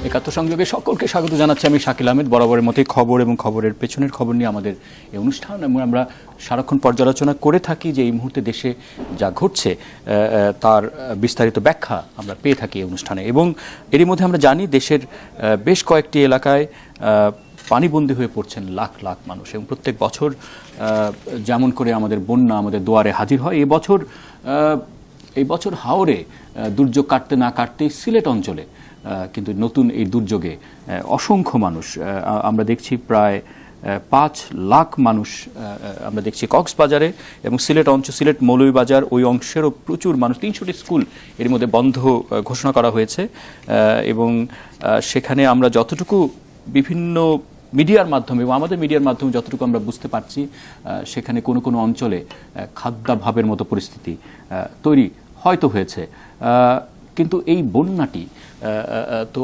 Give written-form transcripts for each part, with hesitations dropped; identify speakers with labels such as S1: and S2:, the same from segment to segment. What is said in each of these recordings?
S1: একাত্তর সংযোগে সকলকে স্বাগত জানাচ্ছি আমি শাকিল আহমেদ। বরাবরের মতোই খবর এবং খবরের পেছনের খবর নিয়ে আমাদের এই অনুষ্ঠান, এবং আমরা সারাক্ষণ পর্যালোচনা করে থাকি যে এই মুহূর্তে দেশে যা ঘটছে তার বিস্তারিত ব্যাখ্যা আমরা পেয়ে থাকি এই অনুষ্ঠানে। এবং এরই মধ্যে আমরা জানি দেশের বেশ কয়েকটি এলাকায় পানিবন্দী হয়ে পড়ছেন লাখ লাখ মানুষ, এবং প্রত্যেক বছর যেমন করে আমাদের বন্যা আমাদের দুয়ারে হাজির হয়, এই বছর হাওরে দুর্যোগ কাটতে না কাটতেই সিলেট অঞ্চলে কিন্তু নতুন এই দুর্যোগে অসংখ্য মানুষ আমরা দেখছি, প্রায় 5 লাখ মানুষ আমরা দেখছি কক্সবাজারে, এবং সিলেট মৌলভীবাজার ওই অংশেরও প্রচুর মানুষ। 300টি স্কুল এর মধ্যে বন্ধ ঘোষণা করা হয়েছে, এবং সেখানে আমরা যতটুকু বিভিন্ন মিডিয়ার মাধ্যমে এবং আমাদের মিডিয়ার মাধ্যমে যতটুকু আমরা বুঝতে পারছি, সেখানে কোনো কোনো অঞ্চলে খাদ্যাভাবের মতো পরিস্থিতি তৈরি হয়তো হয়েছে। কিন্তু এই বন্যাটি তো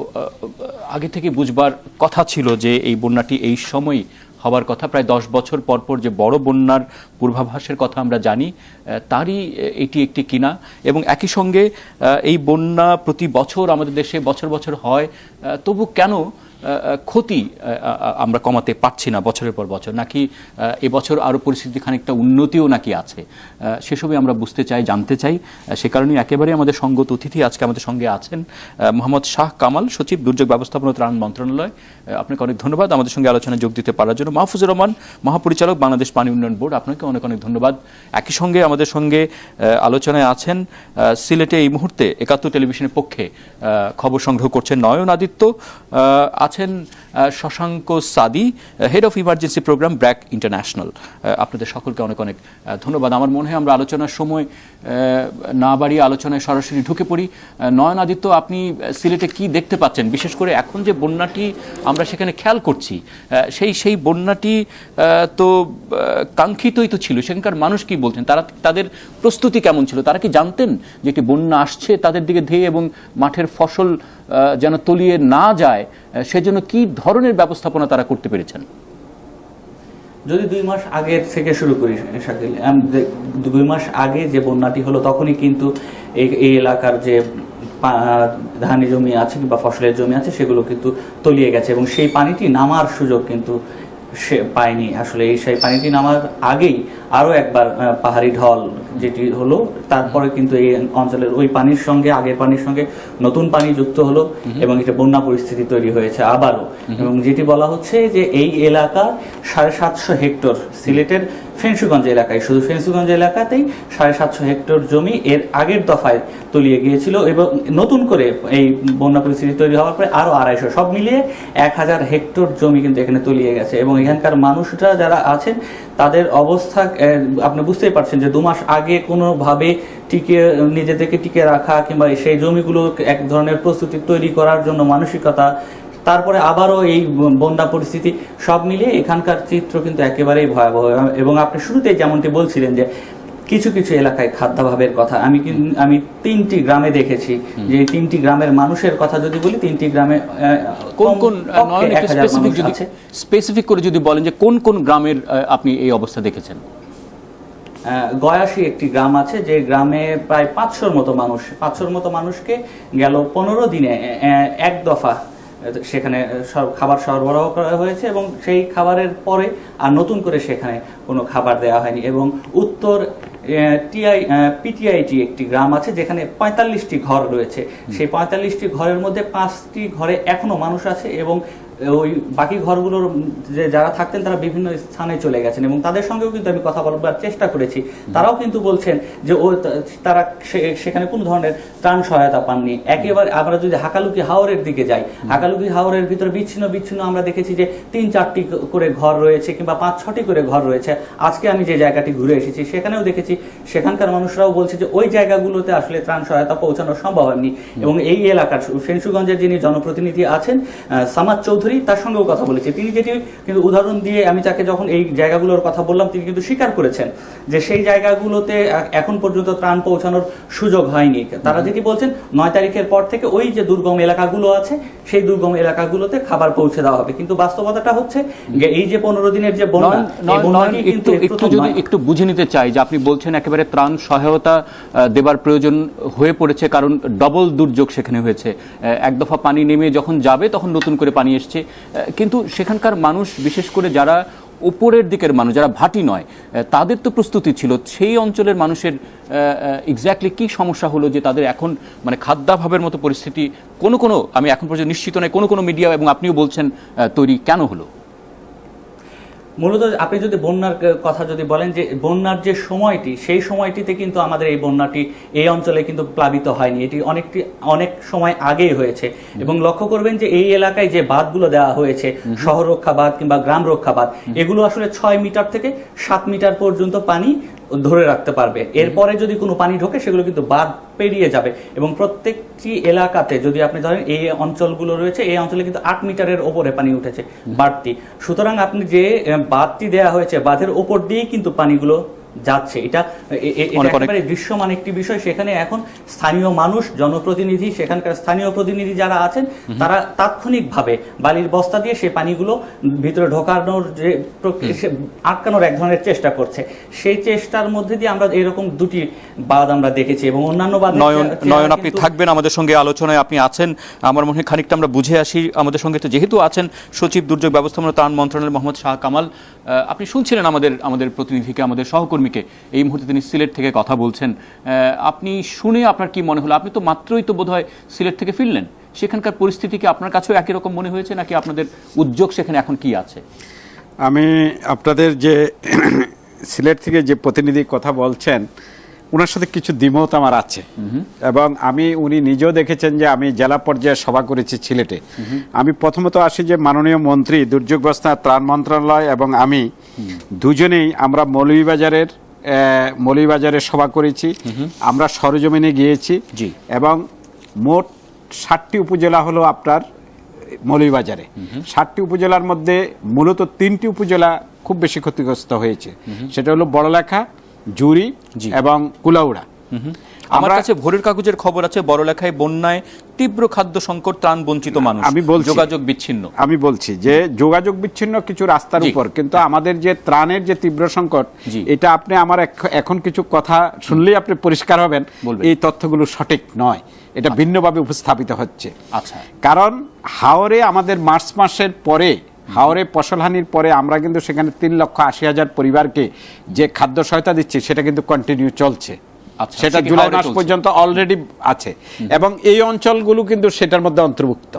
S1: আগে থেকে বুঝবার কথা ছিল যে এই বন্যাটি এই সময় হবার কথা। প্রায় 10 বছর পরপর যে বড় বন্যার পূর্বাভাসের কথা আমরা জানি, তারই এটি একটি কিনা। এবং একই সঙ্গে এই বন্যা প্রতি বছর আমাদের দেশে বছর বছর হয়, তবু কেন ক্ষতি আমরা কমাতে পারছি না বছরের পর বছর? নাকি এবছর আরও পরিস্থিতি খানিকটা উন্নতিও নাকি আছে? সেসবই আমরা বুঝতে চাই, জানতে চাই। সে কারণেই একেবারে আমাদের সঙ্গত অতিথি আজকে আমাদের সঙ্গে আছেন মোহাম্মদ শাহ কামাল, সচিব, দুর্যোগ ব্যবস্থাপনা ত্রাণ মন্ত্রণালয়। আপনাকে অনেক ধন্যবাদ আমাদের সঙ্গে আলোচনায় যোগ দিতে পারার জন্য। মাহফুজুর রহমান, মহাপরিচালক, বাংলাদেশ পানি উন্নয়ন বোর্ড, আপনাকে অনেক অনেক ধন্যবাদ। একই সঙ্গে আমাদের সঙ্গে আলোচনায় আছেন সিলেটে এই মুহূর্তে ৭১ টেলিভিশনের পক্ষে খবর সংগ্রহ করছেন নয়ন আদিত্য, আছেন Shashanka Sadi, head of emergency programme BRAC international. আপনাদের সকলকে অনেক অনেক ধন্যবাদ। আমার মনে হয় আমরা আলোচনার সময় না বাড়িয়ে আলোচনায় সরাসরি ঢুকে পড়ি। নয়ন আদিত্য, আপনি সিলেটে কি দেখতে পাচ্ছেন? বিশেষ করে এখন যে বন্যাটি আমরা সেখানে খেয়াল করছি, সেই বন্যাটি তো কাঙ্ক্ষিতই তো ছিল। সেখানকার মানুষ কি বলছেন? তাদের প্রস্তুতি কেমন ছিল? তারা কি জানতেন যে একটি বন্যা আসছে তাদের দিকে ধেয়ে, এবং মাঠের ফসল যেন তলিয়ে না যায় সেজন্য কি ধরনের ব্যবস্থাপনা তারা করতে পেরেছেন?
S2: যদি 2 মাস আগে থেকে শুরু করি শাকিল, 2 মাস আগে যে বন্যাটি হলো তখনই কিন্তু এই এলাকার যে ধানি জমি আছে কিংবা ফসলের জমি আছে সেগুলো কিন্তু তলিয়ে গেছে, এবং সেই পানিটি নামার সুযোগ কিন্তু সে পায়নি। আসলে সেই পানিটি নামার আগেই আরও একবার পাহাড়ি ঢল যেটি হলো, তারপরে কিন্তু এই অঞ্চলের ওই পানির সঙ্গে আগের পানির সঙ্গে নতুন পানি যুক্ত হলো, এবং এটা বন্যা পরিস্থিতি তৈরি হয়েছে আবারও। এবং যেটি বলা হচ্ছে যে এই এলাকা 750 হেক্টর, সিলেটের ফেঞ্চুগঞ্জ এলাকায়, শুধু ফেঞ্চুগঞ্জ এলাকাতেই 750 হেক্টর জমি এর আগের দফায় তলিয়ে গিয়েছিল, এবং নতুন করে এই বন্যা পরিস্থিতি তৈরি হওয়ার পরে আরও 250, সব মিলিয়ে 1000 হেক্টর জমি কিন্তু এখানে তলিয়ে গেছে। এবং এখানকার মানুষরা যারা আছেন তাদের অবস্থা আপনি বুঝতেই পারছেন যে 2 মাস আগে কোনোভাবে নিজেদেরকে টিকে রাখা কিংবা সেই জমিগুলো এক ধরনের প্রস্তুতি তৈরি করার জন্য মানসিকতা, তারপরে আবারও এই বন্যা পরিস্থিতি, সব মিলিয়ে এখানকার চিত্র কিন্তু একেবারেই ভয়াবহ। এবং আপনি শুরুতেই যেমনটি বলছিলেন যে কিছু কিছু এলাকায় খাদ্যাভাবের কথা, আমি 3টি গ্রামে দেখেছি যে 3টি গ্রামের মানুষের কথা যদি বলি, 3টি গ্রামে
S1: কোন কোন স্পেসিফিক করে যদি বলেন যে কোন কোন গ্রামের আপনি এই অবস্থা দেখেছেন?
S2: গয়াশী একটি গ্রাম আছে, যে গ্রামে প্রায় 500 মতো মানুষকে গেল 15 দিনে এক দফা সেখানে খাবার সরবরাহ করা হয়েছে, এবং সেই খাবারের পরে আর নতুন করে সেখানে কোনো খাবার দেওয়া হয়নি। এবং উত্তর পিটিআইটি একটি গ্রাম আছে যেখানে 45টি ঘর রয়েছে, সেই 45টি ঘরের মধ্যে 5টি ঘরে এখনো মানুষ আছে, এবং ওই বাকি ঘরগুলোর যে যারা থাকতেন তারা বিভিন্ন স্থানে চলে গেছেন, এবং তাদের সঙ্গেও কিন্তু আমি কথা বলবার চেষ্টা করেছি। তারাও কিন্তু বলছেন যে তারা সেখানে কোন ধরনের ত্রাণ সহায়তা পাননি। একেবারে আমরা যদি হাকালুকি হাওরের দিকে যাই, হাকালুকি হাওরের ভিতরে বিচ্ছিন্ন আমরা দেখেছি যে 3-4টি করে ঘর রয়েছে কিংবা 5-6টি করে ঘর রয়েছে। আজকে আমি যে জায়গাটি ঘুরে এসেছি সেখানেও দেখেছি সেখানকার মানুষরাও বলছে যে ওই জায়গাগুলোতে আসলে ত্রাণ সহায়তা পৌঁছানো সম্ভব হয়নি। এবং এই এলাকার ফেঞ্চুগঞ্জের যিনি জনপ্রতিনিধি আছেন সামাদ চৌধুরী, চৌধুরী তার সঙ্গেও কথা বলেছে। তিনি যেটি কিন্তু উদাহরণ দিয়ে আমি তাকে যখন এই জায়গাগুলোর কথা বললাম, তিনি কিন্তু স্বীকার করেছেন যে সেই জায়গাগুলোতে এখন পর্যন্ত ত্রাণ পৌঁছানোর সুযোগ হয়নি। তারা যেটি বলছেন 9 তারিখের পর থেকে ওই যে দুর্গম এলাকাগুলো আছে সেই দুর্গম এলাকাগুলোতে খাবার পৌঁছে দেওয়া হবে, কিন্তু বাস্তবতাটা হচ্ছে এই যে 15 দিনের যে বন্যা, এই বন্যাটি কিন্তু
S1: একটু বুঝে নিতে চাই যে আপনি বলছেন একেবারে ত্রাণ সহায়তা দেবার প্রয়োজন হয়ে পড়েছে, কারণ ডবল দুর্যোগ সেখানে হয়েছে। এক দফা পানি নেমে যখন যাবে তখন নতুন করে পানি এসছে, কিন্তু সেখানকার মানুষ, বিশেষ করে যারা উপরের দিকের মানুষ, যারা ভাটি নয়, তাদের তো প্রস্তুতি ছিল। সেই অঞ্চলের মানুষের এক্স্যাক্টলি কি সমস্যা হলো যে তাদের এখন মানে খাদ্যাভাবের মতো পরিস্থিতি কোনো আমি এখন পর্যন্ত নিশ্চিত নয়, কোনো মিডিয়া এবং আপনিও বলছেন তৈরি কেন হলো?
S2: মূলত আপনি যদি বন্যার কথা যদি বলেন, যে বন্যার যে সময়টি, সেই সময়টিতে কিন্তু আমাদের এই বন্যাটি এই অঞ্চলে কিন্তু প্লাবিত হয়নি, এটি অনেক সময় আগেই হয়েছে। এবং লক্ষ্য করবেন যে এই এলাকায় যে বাঁধগুলো দেওয়া হয়েছে, শহর রক্ষা বাঁধ কিংবা গ্রাম রক্ষা বাঁধ, এগুলো আসলে 6 মিটার থেকে 7 মিটার পর্যন্ত পানি ধরে রাখতে পারবে। এরপরে যদি কোনো পানি ঢোকে সেগুলো কিন্তু বাঁধ পেরিয়ে যাবে। এবং প্রত্যেকটি এলাকাতে যদি আপনি ধরেন এই অঞ্চলগুলো রয়েছে, এই অঞ্চলে কিন্তু 8 মিটারের ওপরে পানি উঠেছে বাড়তি। সুতরাং আপনি যে বাঁধটি দেওয়া হয়েছে, বাঁধের ওপর দিয়েই কিন্তু পানিগুলো যাচ্ছে। এটা একেবারে দৃশ্যমান একটি বিষয়। সেখানে এখন স্থানীয় মানুষ, জনপ্রতিনিধি, সেখানকার স্থানীয় প্রতিনিধি যারা আছেন, তারা তাৎক্ষণিকভাবে বালির বস্তা দিয়ে সেই পানিগুলো ভিতরে ঢোকানোর যে আটকানোর এক ধরনের চেষ্টা করছে। সেই চেষ্টার মধ্যে দিয়ে আমরা এরকম 2টি বাঁধ আমরা দেখেছি এবং অন্যান্য বাঁধ।
S1: নয়ন, আপনি থাকবেন আমাদের সঙ্গে আলোচনায়, আপনি আছেন, আমার মনে হয় খানিকটা আমরা বুঝে আসি। আমাদের সঙ্গে তো যেহেতু আছেন সচিব, দুর্যোগ ব্যবস্থাপনা ত্রাণ মন্ত্রণালয়ের মোহাম্মদ শাহ কামাল, আপনি শুনছিলেন আমাদের প্রতিনিধিকে, আমাদের সহকর্মীকে, এই মুহূর্তে তিনি সিলেট থেকে কথা বলছেন। আপনি শুনে আপনার কি মনে হলো? আপনি তো মাত্রই তো বোধহয় সিলেট থেকে ফিরলেন, সেখানকার পরিস্থিতি কি আপনার কাছেও একই রকম মনে হয়েছে, নাকি আপনাদের উদ্যোগ সেখানে এখন কি আছে?
S3: আমি আপনাদের যে সিলেট থেকে যে প্রতিনিধি কথা বলছেন, ওনার সাথে কিছু দ্বিমত আমার আছে। এবং উনি নিজেও দেখেছেন যে আমি জেলা পর্যায়ে সভা করেছি সিলেটে। আমি প্রথমত আসি যে মাননীয় মন্ত্রী, দুর্যোগ ব্যবস্থাপনা ত্রাণ মন্ত্রণালয় এবং আমি দুজনেই আমরা মৌলভীবাজারে সভা করেছি। আমরা সরজমিনে গিয়েছি এবং মোট 60টি উপজেলা হলো আপনার মৌলভীবাজারে। 60টি উপজেলার মধ্যে মূলত 3টি উপজেলা খুব বেশি ক্ষতিগ্রস্ত হয়েছে, সেটা হলো বড়লেখা, জুরি এবং কুলাউড়া।
S1: আমার কাছে ভোরের কাগজের খবর আছে বড়লেখায় বন্যায় তীব্র খাদ্য সংকট, ত্রাণ বঞ্চিত মানুষ, যোগাযোগ বিচ্ছিন্ন।
S3: আমি বলছি যে যোগাযোগ বিচ্ছিন্ন কিছু রাস্তার উপর, কিন্তু আমাদের যে ত্রাণের যে তীব্র সংকট, এটা আপনি আমার এখন কিছু কথা শুনলেই আপনি পরিষ্কার হবেন এই তথ্যগুলো সঠিক নয়, এটা ভিন্নভাবে উপস্থাপিত হচ্ছে।
S1: আচ্ছা,
S3: কারণ হাওরে আমাদের মার্চ মাসের পরে, হাওরে ফসলহানির পরে আমরা কিন্তু সেখানে 3,80,000 পরিবারকে যে খাদ্য সহায়তা দিচ্ছি, সেটা কিন্তু কন্টিনিউ চলছে। সেটা জুলাই মাস পর্যন্ত অলরেডি আছে এবং এই অঞ্চলগুলো কিন্তু সেটার মধ্যে অন্তর্ভুক্ত।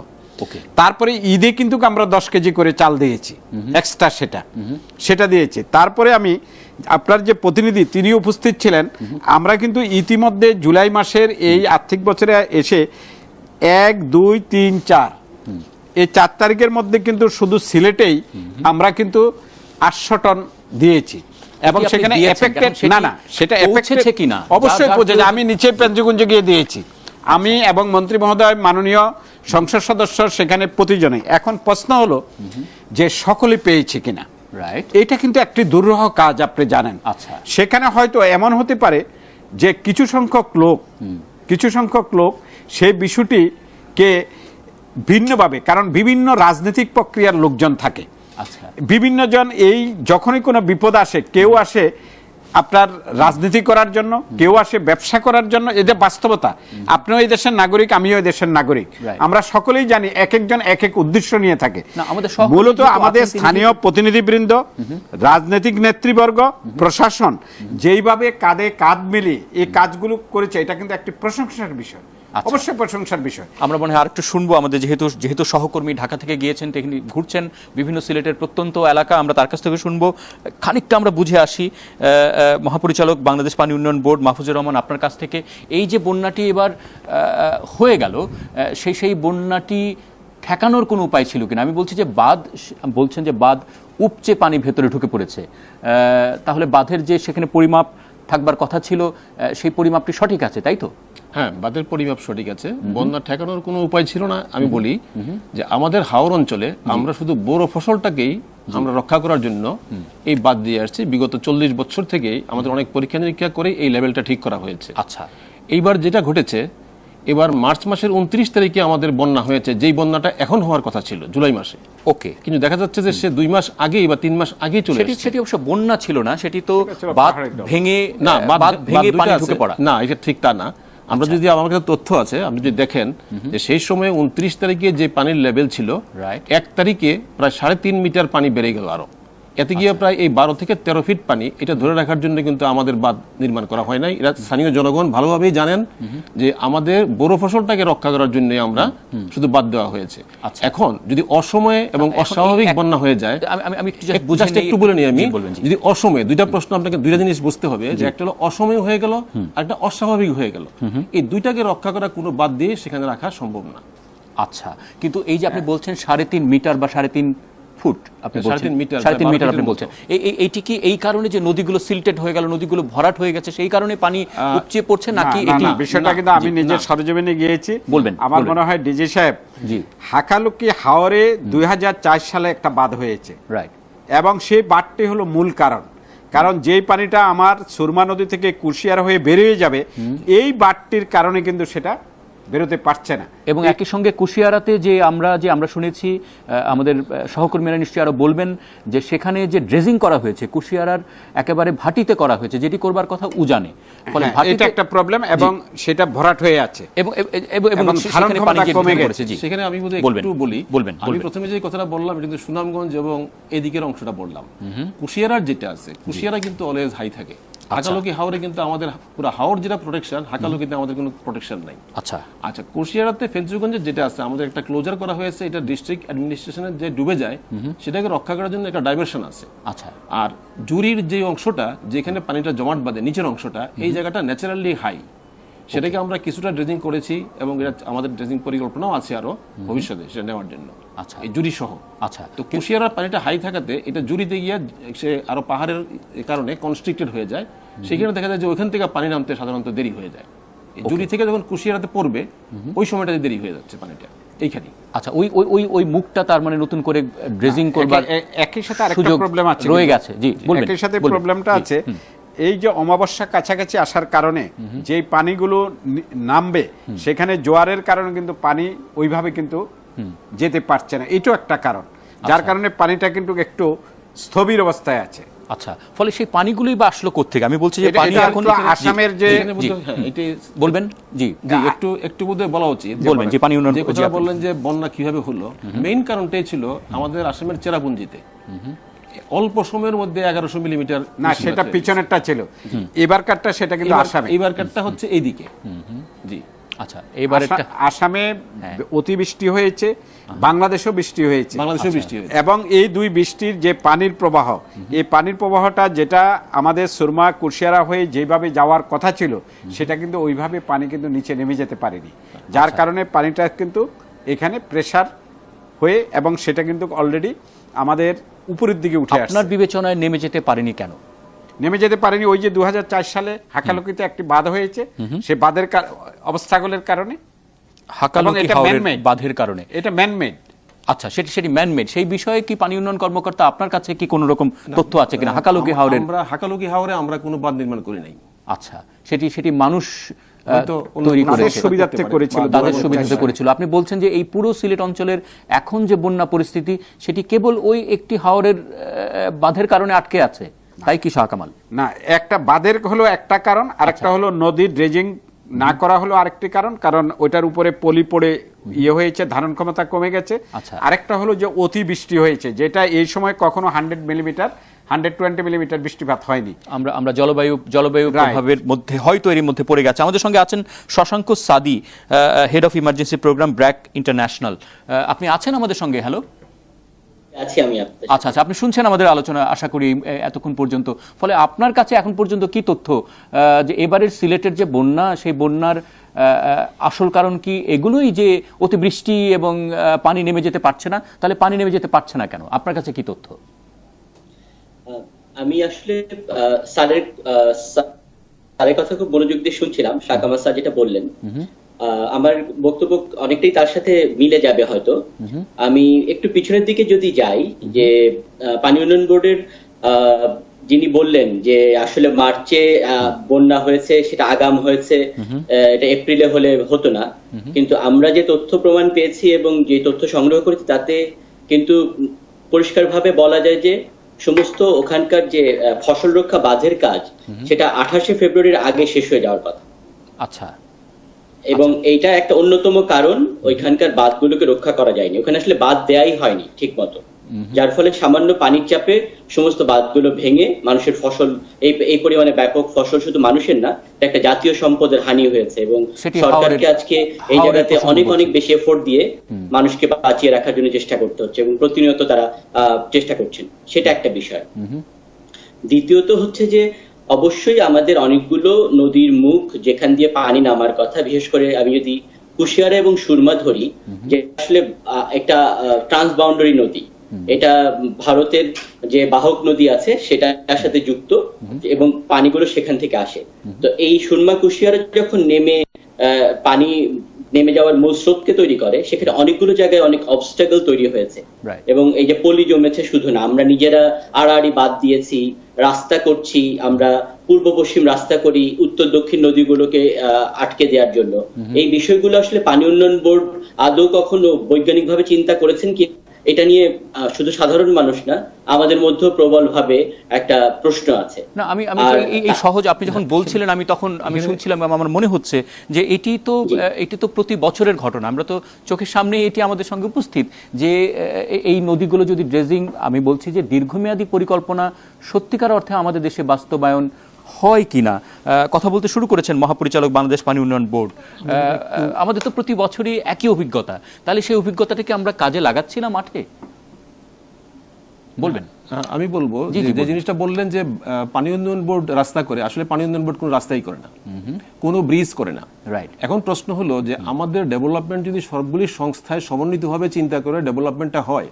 S3: তারপরে ঈদে কিন্তু আমরা 10 কেজি করে চাল দিয়েছি এক্সট্রা, সেটা দিয়েছি। তারপরে আমি আপনার যে প্রতিনিধি তিনি উপস্থিত ছিলেন, আমরা কিন্তু ইতিমধ্যে জুলাই মাসের এই আর্থিক বছরে এসে 1, 2, 3, 4 এই 4 তারিখের মধ্যে কিন্তু শুধু সিলেটেই আমরা কিন্তু 800 টন দিয়েছি। এবং সেখানে এফেক্টেড না সেটা
S1: পৌঁছেছে কিনা
S3: অবশ্যই পৌঁছেছে। আমি নিচে পেঞ্জুগুঞ্জে গিয়ে দিয়েছি, আমি এবং মন্ত্রী মহোদয়, মাননীয় সংসদ সদস্য সেখানে প্রতিজনে। এখন প্রশ্ন হলো যে সকলে পেয়েছে কিনা। এটা কিন্তু একটি দুরূহ কাজ, আপনি জানেন। সেখানে হয়তো এমন হতে পারে যে কিছু সংখ্যক লোক সেই বিষয়টিকে ভিন্নভাবে, কারণ বিভিন্ন রাজনৈতিক প্রক্রিয়ার লোকজন থাকে, বিভিন্ন জন এই যখনই কোনো বিপদ আসে, কেউ আসে আপনার রাজনীতি করার জন্য, কেউ আসে ব্যবসা করার জন্য। এটা বাস্তবতা। আপনিও এই দেশের নাগরিক, আমিও এই দেশের নাগরিক, আমরা সকলেই জানি এক একজন এক এক উদ্দেশ্য নিয়ে থাকে। মূলত আমাদের স্থানীয় প্রতিনিধিবৃন্দ, রাজনৈতিক নেতৃবর্গ, প্রশাসন যেইভাবে কাঁধে কাঁধ মিলিয়ে এই কাজগুলো করেছে, এটা কিন্তু একটি প্রশংসার বিষয়, অবশ্যই প্রশংসার বিষয়।
S1: আমরা মনে হয় আরেকটু শুনবো, আমাদের যেহেতু সহকর্মী ঢাকা থেকে গিয়েছেন, তিনি ঘুরছেন বিভিন্ন সিলেটের প্রত্যন্ত এলাকা, আমরা তার কাছ থেকে শুনবো, খানিকটা আমরা বুঝে আসি। মহাপরিচালক বাংলাদেশ পানি উন্নয়ন বোর্ড মাহফুজুর রহমান, আপনার কাছ থেকে এই যে বন্যাটি এবার হয়ে গেল, সেই বন্যাটি ঠেকানোর কোনো উপায় ছিল কিনা? আমি বলছি যে বলছেন যে বাঁধ উপচে পানি ভেতরে ঢুকে পড়েছে, তাহলে বাঁধের যে সেখানে পরিমাপ থাকবার কথা ছিল, সেই পরিমাপটি সঠিক আছে, তাই তো?
S4: হ্যাঁ, বাঁধের পরিমাপ সঠিক আছে। বন্যা ঠেকানোর কোনো উপায় ছিল না। আমি বলি যে আমাদের হাওর অঞ্চলে আমরা শুধু বোরো ফসলটাকেই আমরা রক্ষা করার জন্য এই বাঁধ দিয়ে আসছি। বিগত 40 বছর থেকেই আমাদের অনেক পরীক্ষা নিরীক্ষা করে এই লেভেলটা ঠিক করা হয়েছে।
S1: আচ্ছা,
S4: এইবার যেটা ঘটেছে, এবার মার্চ মাসের 29 তারিখে আমাদের বন্যা হয়েছে, যেই বন্যাটা এখন হওয়ার কথা ছিল জুলাই মাসে।
S1: ওকে,
S4: কিন্তু দেখা যাচ্ছে যে সে 2 মাস আগেই বা 3 মাস আগেই চলে এসেছে।
S1: সেটি অবশ্য বন্যা ছিল না, সেটি তো
S3: ছিল
S1: বাঁধ
S3: পাহাড়ের ঢল।
S1: ভেঙে
S4: না,
S1: বাঁধ ভেঙে
S4: দুইটা
S1: পানি
S4: আছে।
S1: ঢুকে পড়া।
S4: না, এটা ঠিক তা না। আমরা যদি, আমার কাছে তথ্য আছে, আপনি যদি দেখেন যে সেই সময় 29 তারিখে যে পানির লেভেল ছিল,
S1: Right.
S4: 1 তারিখে প্রায় 3.5 মিটার পানি বেড়ে গেল আরো। এতে গিয়ে প্রায় এই 12 থেকে 13 ফিট পানি, এটা ধরে রাখার জন্য কিন্তু আমাদের বাঁধ নির্মাণ করা হয় নাই। এরা স্থানীয় জনগণ ভালোভাবেই জানেন যে আমাদের বোরো ফসলটাকে রক্ষা করার জন্য আমরা শুধু বাদ দেওয়া হয়েছে। এখন যদি অসময়ে এবং অস্বাভাবিক বন্যা হয়ে যায়,
S1: আমি
S4: just একটু বলে নিই আমি,
S1: বলবেন জি।
S4: যদি অসময়ে, দুইটা প্রশ্ন আপনাকে, দুইটা জিনিস বুঝতে হবে, যে একটা হলো অসময়ে হয়ে গেল আর একটা অস্বাভাবিক হয়ে গেল। এই দুইটাকে রক্ষা করা কোনো বাদ দিয়ে সেখানে রাখা সম্ভব না।
S1: আচ্ছা, কিন্তু এই যে আপনি বলছেন 3.5 মিটার বা 3.5 ফুট, আপনি বলছেন
S4: 3.5 মিটার,
S1: 3.5 মিটার আপনি
S4: 12
S1: বলছেন, এইটি কি এই কারণে যে নদীগুলো সিল্টেড হয়ে গেল, নদীগুলো ভরাট হয়ে গেছে, সেই কারণে পানি উপচে পড়ছে নাকি
S3: না,
S1: এটি?
S3: না, বিষয়টা
S4: না,
S3: কিন্তু আমি
S4: জি,
S3: নিজের
S4: না।
S3: সরজমিনে গিয়েছি।
S1: বলবেন,
S3: আমার
S1: বলবেন।
S3: মনে হয় ডিজি সাহেব,
S1: জি,
S3: হাকালুকি হাওরে 2004 সালে একটা বাঁধ হয়েছে,
S1: রাইট।
S3: এবং সেই বাঁধটি হলো মূল কারণ যেই পানিটা আমার সুরমা নদী থেকে কুশিয়ারা হয়ে বেরিয়ে যাবে, এই বাঁধটির কারণে কিন্তু সেটা বেরোতে পারছে না।
S1: এবং একই সঙ্গে কুশিয়ারাতে যে আমরা শুনেছি, আমাদের সহকর্মীরা নিশ্চয়ই আরো বলবেন, যে সেখানে যে ড্রেজিং করা হয়েছে কুশিয়ারার একেবারে ভাটিতে করা হয়েছে, যেটি করবার কথা উজানে, ফলে
S3: হ্যাঁ,
S1: ভাটিতে
S3: এটা একটা প্রবলেম, এবং সেটা ভরাট হয়ে আছে,
S1: এবং এবং
S3: ধারণ
S1: সেখানে
S3: ক্ষমতা
S1: পানি যে
S3: কমে
S1: ঢুকে
S3: গেছে।
S1: পড়েছে। জি,
S4: সেখানে আমি বোধহয়
S1: বলবেন,
S4: একটু বলি।
S1: বলবেন,
S4: আমি
S1: বলবেন।
S4: প্রথমে যে কথাটা বললাম, এটা কিন্তু সুনামগঞ্জ এবং এদিকের অংশটা বললাম। কুশিয়ারার যেটা আছে, কুশিয়ারা কিন্তু অলওয়েজ হাই থাকে। হাকালুকি হাওরে কিন্তু আমাদের পুরো হাওর যেটা প্রোটেকশন, হাকালুকিতে আমাদের কোনো প্রোটেকশন নাই।
S1: আচ্ছা,
S4: আচ্ছা, কুশিয়ারাতে ফেঞ্চুগঞ্জে যেটা আছে, আমাদের একটা ক্লোজার করা হয়েছে, এটা ডিস্ট্রিক্ট অ্যাডমিনিস্ট্রেশনের যে ডুবে যায় সেটাকে রক্ষা করার জন্য একটা ডাইভারশন আছে।
S1: আচ্ছা,
S4: আর জুরির যে অংশটা, যেখানে পানিটা জমাট বাঁধে, নিচের অংশটা, এই জায়গাটা ন্যাচারালি হাই, সেটাকে আমরা কিছুটা ড্রেজিং করেছি, এবং এটা আমাদের ড্রেজিং পরিকল্পনাও আছে আরো ভবিষ্যতে সেটা নেওয়ার জন্য।
S1: আচ্ছা,
S4: এই জুরি সহ।
S1: আচ্ছা,
S4: তো কুশিয়ারার পানিটা হাই থাকাতে এটা জুরিতে গিয়ে সে আরো পাহাড়ের কারণে কনস্ট্রিক্টেড হয়ে যায়। সেখানে দেখা যায় যে ওইখান থেকে পানি নামতে সাধারণত দেরি হয়ে যায়। এই জুরি থেকে যখন কুশিয়ারাতে পড়বে, ওই সময়টাতে দেরি হয়ে যাচ্ছে পানিটা এইখানে।
S1: আচ্ছা, ওই মুখটা তার মানে নতুন করে ড্রেজিং করবার
S3: একই সাথে আরেকটা
S1: সুযোগ
S3: প্রবলেম আছে,
S1: রয়ে গেছে। জি, বলবেন,
S3: একই সাথে
S1: বলবেন।
S3: প্রবলেমটা
S1: জি,
S3: আছে, এই যে অমাবস্যা কাছাকাছি আসার কারণে যেই পানিগুলো নামবে, সেখানে জোয়ারের কারণে কিন্তু পানি ওইভাবে কিন্তু যেতে পারছে না, এটাও একটা কারণ, যার কারণে পানিটা কিন্তু একটু স্থবির অবস্থায় আছে।
S1: আচ্ছা, ফলে সেই পানিগুলোই বা আসলো কোত্থেকে? আমি বলছি যে
S3: এটা-
S1: পানি
S3: এটা
S1: এখন
S3: তো আসামের যে
S4: এখানে বোধহয়, হ্যাঁ, এটাই
S1: বলবেন। জি,
S4: জি, একটু বোধহয় বলা উচিত।
S1: বলবেন যে পানি উন্নয়ন,
S4: যে
S1: জি,
S4: কথা
S1: আপনি-
S4: বললেন যে বন্যা কিভাবে হলো, মেইন কারণটাই ছিল আমাদের আসামের চেরাপুঞ্জিতে অল্প সময়ের মধ্যে 1100 মিলিমিটার।
S3: না, সেটা পিছনেরটা ছিল, এবারকারটা সেটা কিন্তু আসামে।
S4: এবারকারটা হচ্ছে এইদিকে। জি,
S1: আচ্ছা, এবারে
S3: আসামে অতিবৃষ্টি হয়েছে, বাংলাদেশেও বৃষ্টি হয়েছে,
S4: বাংলাদেশেও বৃষ্টি হয়েছে।
S3: এবং এই দুই বৃষ্টির যে পানির প্রবাহ, এই পানির প্রবাহটা যেটা আমাদের সুরমা কুশিয়ারা হয়ে যেভাবে যাওয়ার কথা ছিল, সেটা কিন্তু ওইভাবে পানি কিন্তু নিচে নেমে যেতে পারেনি, যার কারণে পানিটা কিন্তু এখানে প্রেসার হয়ে, এবং সেটা কিন্তু অলরেডি আমাদের উপরের দিকে উঠে আসছে।
S1: আপনার বিবেচনায় নেমে যেতে পারেনি কেন?
S3: নেমে যেতে পারেনি ওই যে 2004 সালে হাকালুকিতে একটি বাঁধ হয়েছে, সে বাঁধের অবস্থাগুলোর কারণে,
S1: হাকালুকি
S3: এটা
S1: হাওরের
S3: man-made।
S1: বাঁধের কারণে।
S3: এটা ম্যানমেড।
S1: আচ্ছা, সেটি ম্যানমেড। সেই বিষয়ে কি পানি উন্নয়ন কর্মকর্তা আপনার কাছে কি কোনো রকম তথ্য আছে কিনা হাকালুকি হাওরের?
S4: আমরা হাকালুকি হাওরে আমরা কোনো বাঁধ নির্মাণ করি নাই।
S1: আচ্ছা, সেটি মানুষ
S4: হয়তো
S1: তৈরি
S4: তাদের
S1: করেছে,
S3: সুবিধার্থে করেছিল,
S1: তাদের সুবিধার্থে করেছিল। আপনি বলছেন যে এই পুরো সিলেট অঞ্চলের এখন যে বন্যা পরিস্থিতি, সেটি কেবল ওই একটি হাওরের বাঁধের কারণে আটকে আছে, তাই কি শাহ কামাল?
S3: না, একটা বাঁধের হলো একটা কারণ, আরেকটা হলো নদীর ড্রেজিং না করা হলো আরেকটি কারণ ওইটার উপরে পলি পড়ে ইয়ে হয়েছে, ধারণ ক্ষমতা কমে গেছে।
S1: আচ্ছা।
S3: আরেকটা হলো যে অতিবৃষ্টি হয়েছে, যেটা এই সময় কখনো 100 মিলিমিটার 120 মিলিমিটার বৃষ্টিপাত হয়নি।
S1: আমরা জলবায়ু প্রভাবের মধ্যে হয়তো এর মধ্যে পড়ে গেছে। আমাদের সঙ্গে আছেন Shashanka Sadi, head of emergency programme, BRAC international. আপনি আছেন আমাদের সঙ্গে? হ্যালো,
S5: আছি আমি।
S1: আচ্ছা, আপনি শুনছেন আমাদের আলোচনা আশা করি এতক্ষণ পর্যন্ত। ফলে আপনার কাছে এখন পর্যন্ত কি তথ্য, যে এবারের সিলেটের যে বন্যা, সেই বন্যার আসল কারণ কি এগুলোই, যে অতিবৃষ্টি এবং পানি নেমে যেতে পারছে না? তাহলে পানি নেমে যেতে পারছে না কেন? আপনার কাছে কি তথ্য?
S5: আমি আসলে স্যারের তারের কথা খুব মনোযোগ দিয়ে শুনছিলাম, শাকামা স্যার যেটা বললেন আমার বক্তব্য অনেকটাই তার সাথে মিলে যাবে হয়তো। আমি একটু পিছনের দিকে যদি যাই, যে পানি উন্নয়ন বোর্ডের যিনি বললেন যে আসলে মার্চে বন্যা হয়েছে, সেটা আগাম হয়েছে, এটা এপ্রিলে হলে হতো না, কিন্তু আমরা যে তথ্য প্রমাণ পেয়েছি এবং যে তথ্য সংগ্রহ করেছি তাতে কিন্তু পরিষ্কারভাবে বলা যায় যে সমস্ত ওখানকার যে ফসল রক্ষা বাঁধের কাজ সেটা 28শে ফেব্রুয়ারির আগে শেষ হয়ে যাওয়ার কথা।
S1: আচ্ছা,
S5: এবং এইটা একটা অন্যতম কারণ, ওইখানকার বাঁধগুলোকে রক্ষা করা যায়নি, ওখানে আসলে বাঁধ দেয়াই হয়নি ঠিক মতো, যার ফলে সামান্য পানির চাপে সমস্ত বাঁধগুলো ভেঙে মানুষের ফসল, এই পরিমাণে ব্যাপক ফসল শুধু মানুষের না, একটা জাতীয় সম্পদের হানি হয়েছে। এবং সরকারকে আজকে এই জায়গাতে অনেক অনেক বেশি এফোর্ট দিয়ে মানুষকে বাঁচিয়ে রাখার জন্য চেষ্টা করতে হচ্ছে এবং প্রতিনিয়ত তারা চেষ্টা করছেন, সেটা একটা বিষয়। দ্বিতীয়ত হচ্ছে যে অবশ্যই আমাদের অনেকগুলো নদীর মুখ যেখান দিয়ে পানি নামার কথা, বিশেষ করে আমি যদি কুশিয়ারা এবং সুরমা ধরি, যে আসলে একটা ট্রান্সবাউন্ডারি নদী, এটা ভারতের যে বাহক নদী আছে সেটার সাথে যুক্ত এবং পানিগুলো সেখান থেকে আসে। তো এই সুরমা কুশিয়ারা যখন পানি নেমে যাওয়ার মূল স্রোতকে তৈরি করে, সেখানে অনেকগুলো জায়গায় অনেক অবস্টাকল তৈরি হয়েছে এবং এই যে পলি জমেছে শুধু না, আমরা নিজেরা আড়াআড়ি বাদ দিয়েছি, রাস্তা করছি, আমরা পূর্ব পশ্চিম রাস্তা করি উত্তর দক্ষিণ নদীগুলোকে আটকে দেওয়ার জন্য। এই বিষয়গুলো আসলে পানি উন্নয়ন বোর্ড আদৌ কখনো বৈজ্ঞানিকভাবে চিন্তা করেছেন কি, এটা নিয়ে শুধু সাধারণ মানুষ না, আমাদের মধ্যে প্রবল ভাবে একটা প্রশ্ন আছে।
S1: না, আমি এই সহজ, আপনি যখন বলছিলেন আমি শুনছিলাম, আমার মনে হচ্ছে যে এটি তো প্রতি বছরের ঘটনা, আমরা তো চোখের সামনে এটি আমাদের সঙ্গে উপস্থিত, যে এই নদীগুলো যদি ড্রেজিং, আমি বলছি যে দীর্ঘমেয়াদী পরিকল্পনা সত্যিকার অর্থে আমাদের দেশে বাস্তবায়ন হয় কিনা, কথা বলতে শুরু করেছেন মহাপরিচালক বাংলাদেশ পানি উন্নয়ন বোর্ড। আমাদের তো প্রতি বছরই একই অভিজ্ঞতা, তাহলে সেই অভিজ্ঞতাটাকে আমরা কাজে লাগাচ্ছি না মাঠে? বলবেন।
S4: আমি বলবো যে জিনিসটা বললেন যে পানি উন্নয়ন বোর্ড রাস্তা করে, আসলে পানি উন্নয়ন বোর্ড কোনো রাস্তাই করে না, কোনো ব্রিজ করে না।
S1: রাইট।
S4: এখন প্রশ্ন হলো যে আমাদের ডেভেলপমেন্ট যদি সবগুলি সংস্থায় সমন্বিতভাবে চিন্তা করে ডেভেলপমেন্টটা হয়,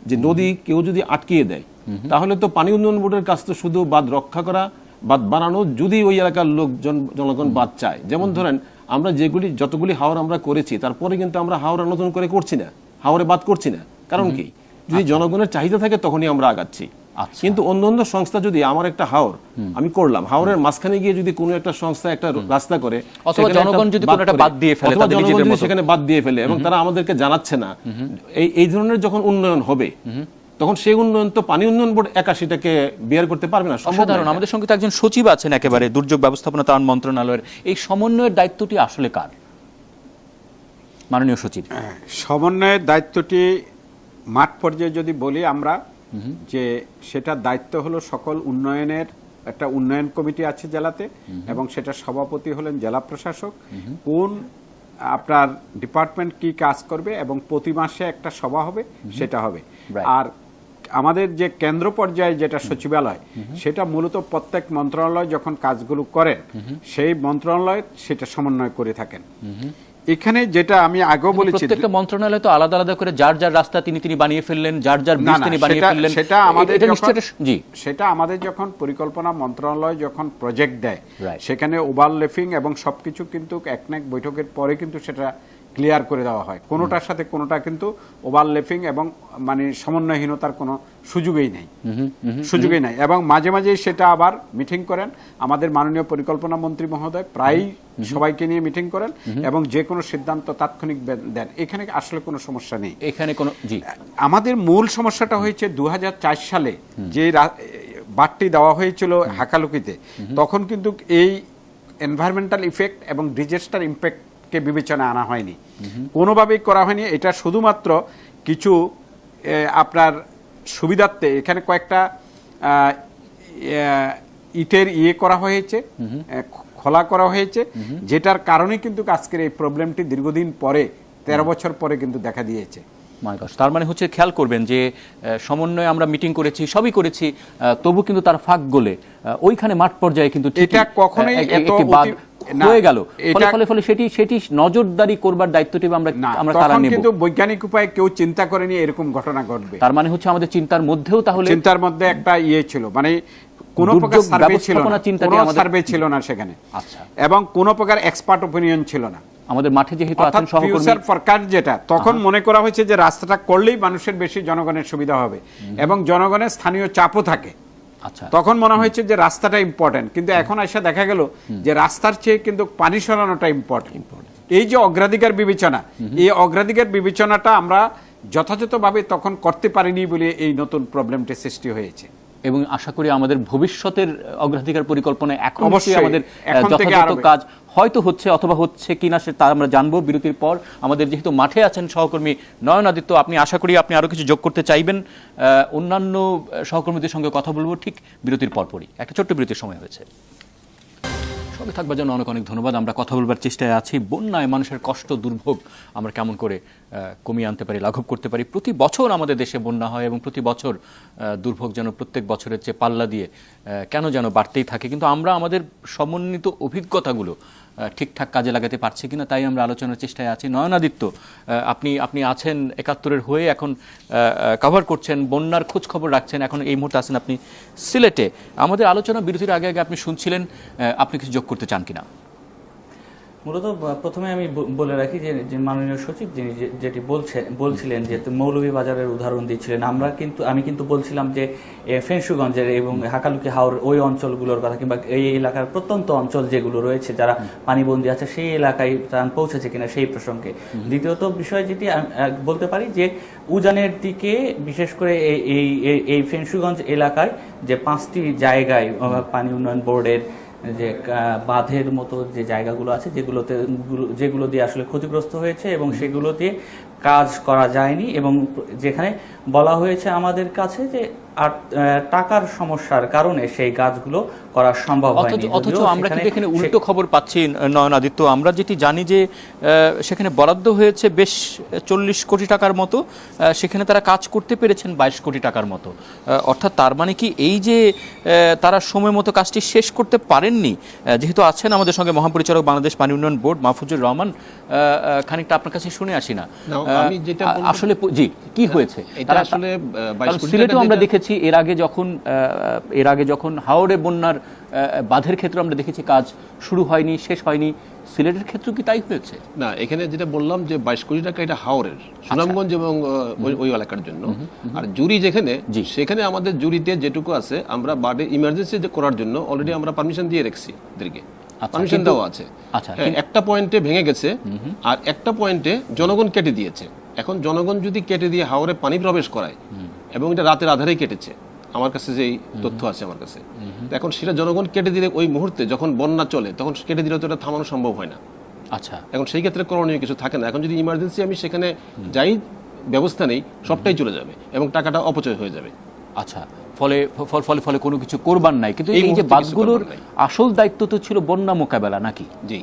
S4: যে নদী কেউ যদি আটকিয়ে দেয়, তাহলে তো পানি উন্নয়ন বোর্ডের কাজ তো শুধু বাঁধ রক্ষা করা, বাঁধ বানানো, যদি ওই এলাকার জনগণ বাঁধ চায়। যেমন ধরেন আমরা যতগুলি হাওর আমরা করেছি, তারপরে কিন্তু আমরা হাওড়া নতুন করে করছি না, হাওরে বাঁধ করছি না। কারণ কি? যদি জনগণের চাহিদা থাকে তখনই আমরা আগাচ্ছি। কিন্তু অন্য সংস্থা যদি, আমার একটা হাওর আমি করলাম, হাওরের মাঝখানে গিয়ে যদি কোনো একটা সংস্থা একটা রাস্তা করে,
S1: অথবা জনগণ যদি কোনো একটা বাদ দিয়ে ফেলে,
S4: সেখানে বাদ দিয়ে ফেলে এবং তারা আমাদেরকে জানাচ্ছে না, এই ধরনের যখন উন্নয়ন হবে, তখন সেই উন্নয়ন তো পানি উন্নয়ন বোর্ড একা সেটাকে বেয়ার করতে পারবে না।
S1: অসাধারণ। আমাদের সঙ্গে তো একজন সচিব আছেন একেবারে দুর্যোগ ব্যবস্থাপনা ত্রাণ মন্ত্রণালয়ের, এই সমন্বয়ের দায়িত্বটি আসলে কার, মাননীয় সচিব?
S3: সমন্বয়ের দায়িত্বটি মাঠ পর্যায়ে যদি বলি আমরা, যে সেটার দায়িত্ব হলো সকল উন্নয়নের একটা উন্নয়ন কমিটি আছে জেলাতে, এবং সেটা সভাপতি হলেন জেলা প্রশাসক। কোন আপনার ডিপার্টমেন্ট কি কাজ করবে এবং প্রতি মাসে একটা সভা হবে, সেটা হবে। আর আমাদের যে কেন্দ্র পর্যায়ে যেটা সচিবালয়, সেটা মূলত প্রত্যেক মন্ত্রণালয় যখন কাজগুলো করেন, সেই মন্ত্রণালয় সেটা সমন্বয় করে থাকেন। এখানে যেটা আমি আগেও বলেছি,
S1: প্রত্যেকটা মন্ত্রণালয় তো আলাদা আলাদা করে যার যার রাস্তা তিনি বানিয়ে ফেললেন, যার যার ব্রিজ তিনি বানিয়ে ফেললেন।
S3: সেটা আমাদের যখন পরিকল্পনা মন্ত্রণালয় যখন প্রজেক্ট দেয়, সেখানে ওভারল্যাপিং এবং সবকিছু কিন্তু এক বৈঠকের পরে কিন্তু সেটা ক্লিয়ার করে দেওয়া হয়। কোনোটার সাথে কোনোটা কিন্তু ওভারল্যাপিং এবং মানে সমন্বয়হীনতার কোনো সুযোগই নেই। এবং মাঝে মাঝে সেটা আবার মিটিং করেন আমাদের মাননীয় পরিকল্পনা মন্ত্রী মহোদয়, প্রায়ই সবাইকে নিয়ে মিটিং করেন এবং যে কোনো সিদ্ধান্ত তাৎক্ষণিক দেন। এখানে আসলে কোনো সমস্যা নেই।
S1: এখানে কোনো
S3: আমাদের মূল সমস্যাটা হয়েছে 2004 সালে যে বাঁধটি দেওয়া হয়েছিল হাকালুকিতে, তখন কিন্তু এই এনভায়রনমেন্টাল ইফেক্ট এবং ডিজাস্টার ইম্প্যাক্ট বিবেচনা আনা হয়নি, কোনোভাবেই করা হয়নি। এটা শুধুমাত্র কিছু আপনার সুবিধার্থে এখানে কয়েকটা ইটের করা হয়েছে, খোলা করা হয়েছে, যেটার কারণে কিন্তু আজকের এই প্রবলেমটি দীর্ঘদিন পরে 13 বছর পরে কিন্তু দেখা দিয়েছে।
S1: তার মানে হচ্ছে খেয়াল করবেন যে সমন্বয়ে আমরা মিটিং করেছি, সবই করেছি, তবু কিন্তু তার ফাঁক গলে ওইখানে মাঠ পর্যায়ে কিন্তু
S3: এটা কখনোই
S1: হয়ে গেল। ফলে সেটি নজরদারি করবার দায়িত্বটি আমরা কারা নেব?
S3: কিন্তু বৈজ্ঞানিক উপায়ে কেউ চিন্তা করেনি এরকম ঘটনা ঘটবে।
S1: তার মানে হচ্ছে আমাদের চিন্তার মধ্যেও, তাহলে
S3: চিন্তার মধ্যে একটা ছিল, মানে কোনো প্রকার
S1: দুর্যোগ
S3: সার্ভে ছিল না,
S1: ব্যবস্থাপনা চিন্তাটি
S3: কোনো
S1: আমাদের
S3: সার্ভে ছিল না সেখানে,
S1: আচ্ছা,
S3: এবং কোনো প্রকার এক্সপার্ট ওপিনিয়ন ছিল না।
S1: আমাদের মাঠে যেহেতু আছেন
S3: অর্থাৎ
S1: সহকর্মী,
S3: ফিউচার ফরকাস্ট যেটা তখন মনে করা হয়েছে যে রাস্তাটা করলেই মানুষের বেশি জনগণের সুবিধা হবে এবং জনগণের স্থানীয় চাপও থাকে,
S1: আচ্ছা,
S3: তখন মনে হয়েছে যে রাস্তাটা ইম্পর্টেন্ট। কিন্তু এখন এসে দেখা গেল যে রাস্তার চেয়ে কিন্তু পানি সরানোটা ইম্পর্টেন্ট। এই যে অগ্রাধিকার বিবেচনা, এই অগ্রাধিকার বিবেচনাটা আমরা যথাযথভাবে তখন করতে পারিনি বলে এই নতুন প্রবলেমটি সৃষ্টি হয়েছে।
S1: এবং আশা করি আমাদের ভবিষ্যতের অগ্রাধিকার পরিকল্পনায় এখন
S3: অবশ্যই,
S1: আমাদের
S3: এখন থেকে
S1: যথাযথ
S3: আরো
S1: কাজ হয়তো হচ্ছে অথবা হচ্ছে কিনা তা আমরা জানবো বিরতির পর। আমাদের যেহেতু মাঠে আছেন সহকর্মী নয়ন আদিত্য, আপনি আশা করি আপনি আরো কিছু যোগ করতে চাইবেন। অন্যান্য সহকর্মীদের সঙ্গে কথা বলবো ঠিক বিরতির পরপরই। একটা ছোট্ট বিরতির সময় হয়েছে, সঙ্গে থাকবার জন্য অনেক অনেক ধন্যবাদ। আমরা কথা বলবার চেষ্টায় আছি বন্যায় মানুষের কষ্ট দুর্ভোগ আমরা কেমন করে কমিয়ে আনতে পারি, লাঘব করতে পারি। প্রতি বছর আমাদের দেশে বন্যা হয় এবং প্রতি বছর দুর্ভোগ যেন প্রত্যেক বছরের চেয়ে পাল্লা দিয়ে কেন যেন বাড়তেই থাকে, কিন্তু আমরা আমাদের সমন্বিত অভিজ্ঞতাগুলো ঠিকঠাক কাজে লাগাতে পারছি কিনা তাই আমরা আলোচনার চেষ্টায় আছি। নয়নাদিত্য, আপনি আছেন ৭১-এর হয়ে এখন কভার করছেন, বন্যার খোঁজ খবর রাখছেন, এখন এই মুহূর্তে আছেন আপনি সিলেটে। আমাদের আলোচনা বিরতির আগে আগে আপনি শুনছিলেন, আপনি কিছু যোগ করতে চান কিনা?
S2: মূলত প্রথমে আমি বলে রাখি যে মাননীয় সচিব যিনি যেটি বলছিলেন যে মৌলভীবাজারের উদাহরণ দিচ্ছিলেন, আমি কিন্তু বলছিলাম যে ফেনসুগঞ্জের এবং হাকালুকি হাওর ওই অঞ্চলগুলোর কথা, কিংবা এই এলাকার প্রত্যন্ত অঞ্চল যেগুলো রয়েছে যারা পানিবন্দী আছে সেই এলাকায় ত্রাণ পৌঁছেছে কিনা সেই প্রসঙ্গে। দ্বিতীয়ত বিষয় যেটি বলতে পারি যে উজানের দিকে বিশেষ করে এই ফেনসুগঞ্জ এলাকায় যে 5টি জায়গায় পানি উন্নয়ন বোর্ডের যে বাঁধের মতো যে জায়গাগুলো আছে যেগুলো দিয়ে আসলে ক্ষতিগ্রস্ত হয়েছে এবং সেগুলোতে কাজ করা যায়নি, এবং যেখানে বলা হয়েছে আমাদের কাছে যে আর টাকার সমস্যার কারণে সেই কাজগুলো করা সম্ভব হয়নি।
S1: অথচ আমরা কিন্তু এখানে উল্টো খবর পাচ্ছি নয়নাদিত্য। আমরা যেটি জানি যে সেখানে বরাদ্দ হয়েছে বেশ 40 কোটি টাকার মতো, সেখানে তারা কাজ করতে পেরেছেন 22 কোটি টাকার মতো। অর্থাৎ তার মানে কি এই যে তারা সময় মতো কাজটি শেষ করতে পারেননি। যেহেতু আছেন আমাদের সঙ্গে মহাপরিচালক বাংলাদেশ পানি উন্নয়ন বোর্ড মাহফুজুর রহমান, খানিকটা আপনার কাছে শুনে আসি না
S4: আমি যেটা
S1: আসলে জি কি হয়েছে।
S4: এটা আসলে
S1: সিলেটেও আমরা দেখেছি এর আগে যখন হাওড়ে বন্যার বাঁধের ক্ষেত্রে আমরা দেখেছি কাজ শুরু হয়নি, শেষ হয়নি। সিলেটের ক্ষেত্রে কি তাই হয়েছে?
S4: না, এখানে যেটা বললাম যে 22 কোটি টাকা এটা হাওরের, সুনামগঞ্জ এবং ওই এলাকার জন্য। আর জুরি যেখানে, সেখানে আমাদের জুরিতে যেটুকু আছে আমরা বার্ডে ইমার্জেন্সি করার জন্য অলরেডি আমরা পারমিশন দিয়ে রেখেছি ওদেরকে, পারমিশন দেওয়া আছে। একটা পয়েন্টে ভেঙে গেছে আর একটা পয়েন্টে জনগণ কেটে দিয়েছে। এখন জনগণ যদি কেটে দিয়ে হাওরে পানি প্রবেশ করায়, এবং এটা রাতের আধারেই কেটেছে আমার কাছে যেই তথ্য আছে আমার কাছে, এখন সেটা জনগণ কেটে দিলে ওই মুহূর্তে যখন বন্যা চলে তখন কেটে দিলে তো এটা থামানো সম্ভব হয় না।
S1: আচ্ছা, এখন
S4: সেই ক্ষেত্রে করণীয় কিছু থাকে না। এখন যদি ইমার্জেন্সি আমি সেখানে যাই ব্যবস্থা নেই, সবটাই চলে যাবে এবং টাকাটা অপচয় হয়ে যাবে।
S1: আচ্ছা, ফলে কোনো কিছু করবার নাই। কিন্তু এই যে বাঁধগুলোর আসল দায়িত্ব তো ছিল বন্যা মোকাবেলা, নাকি?
S4: জি,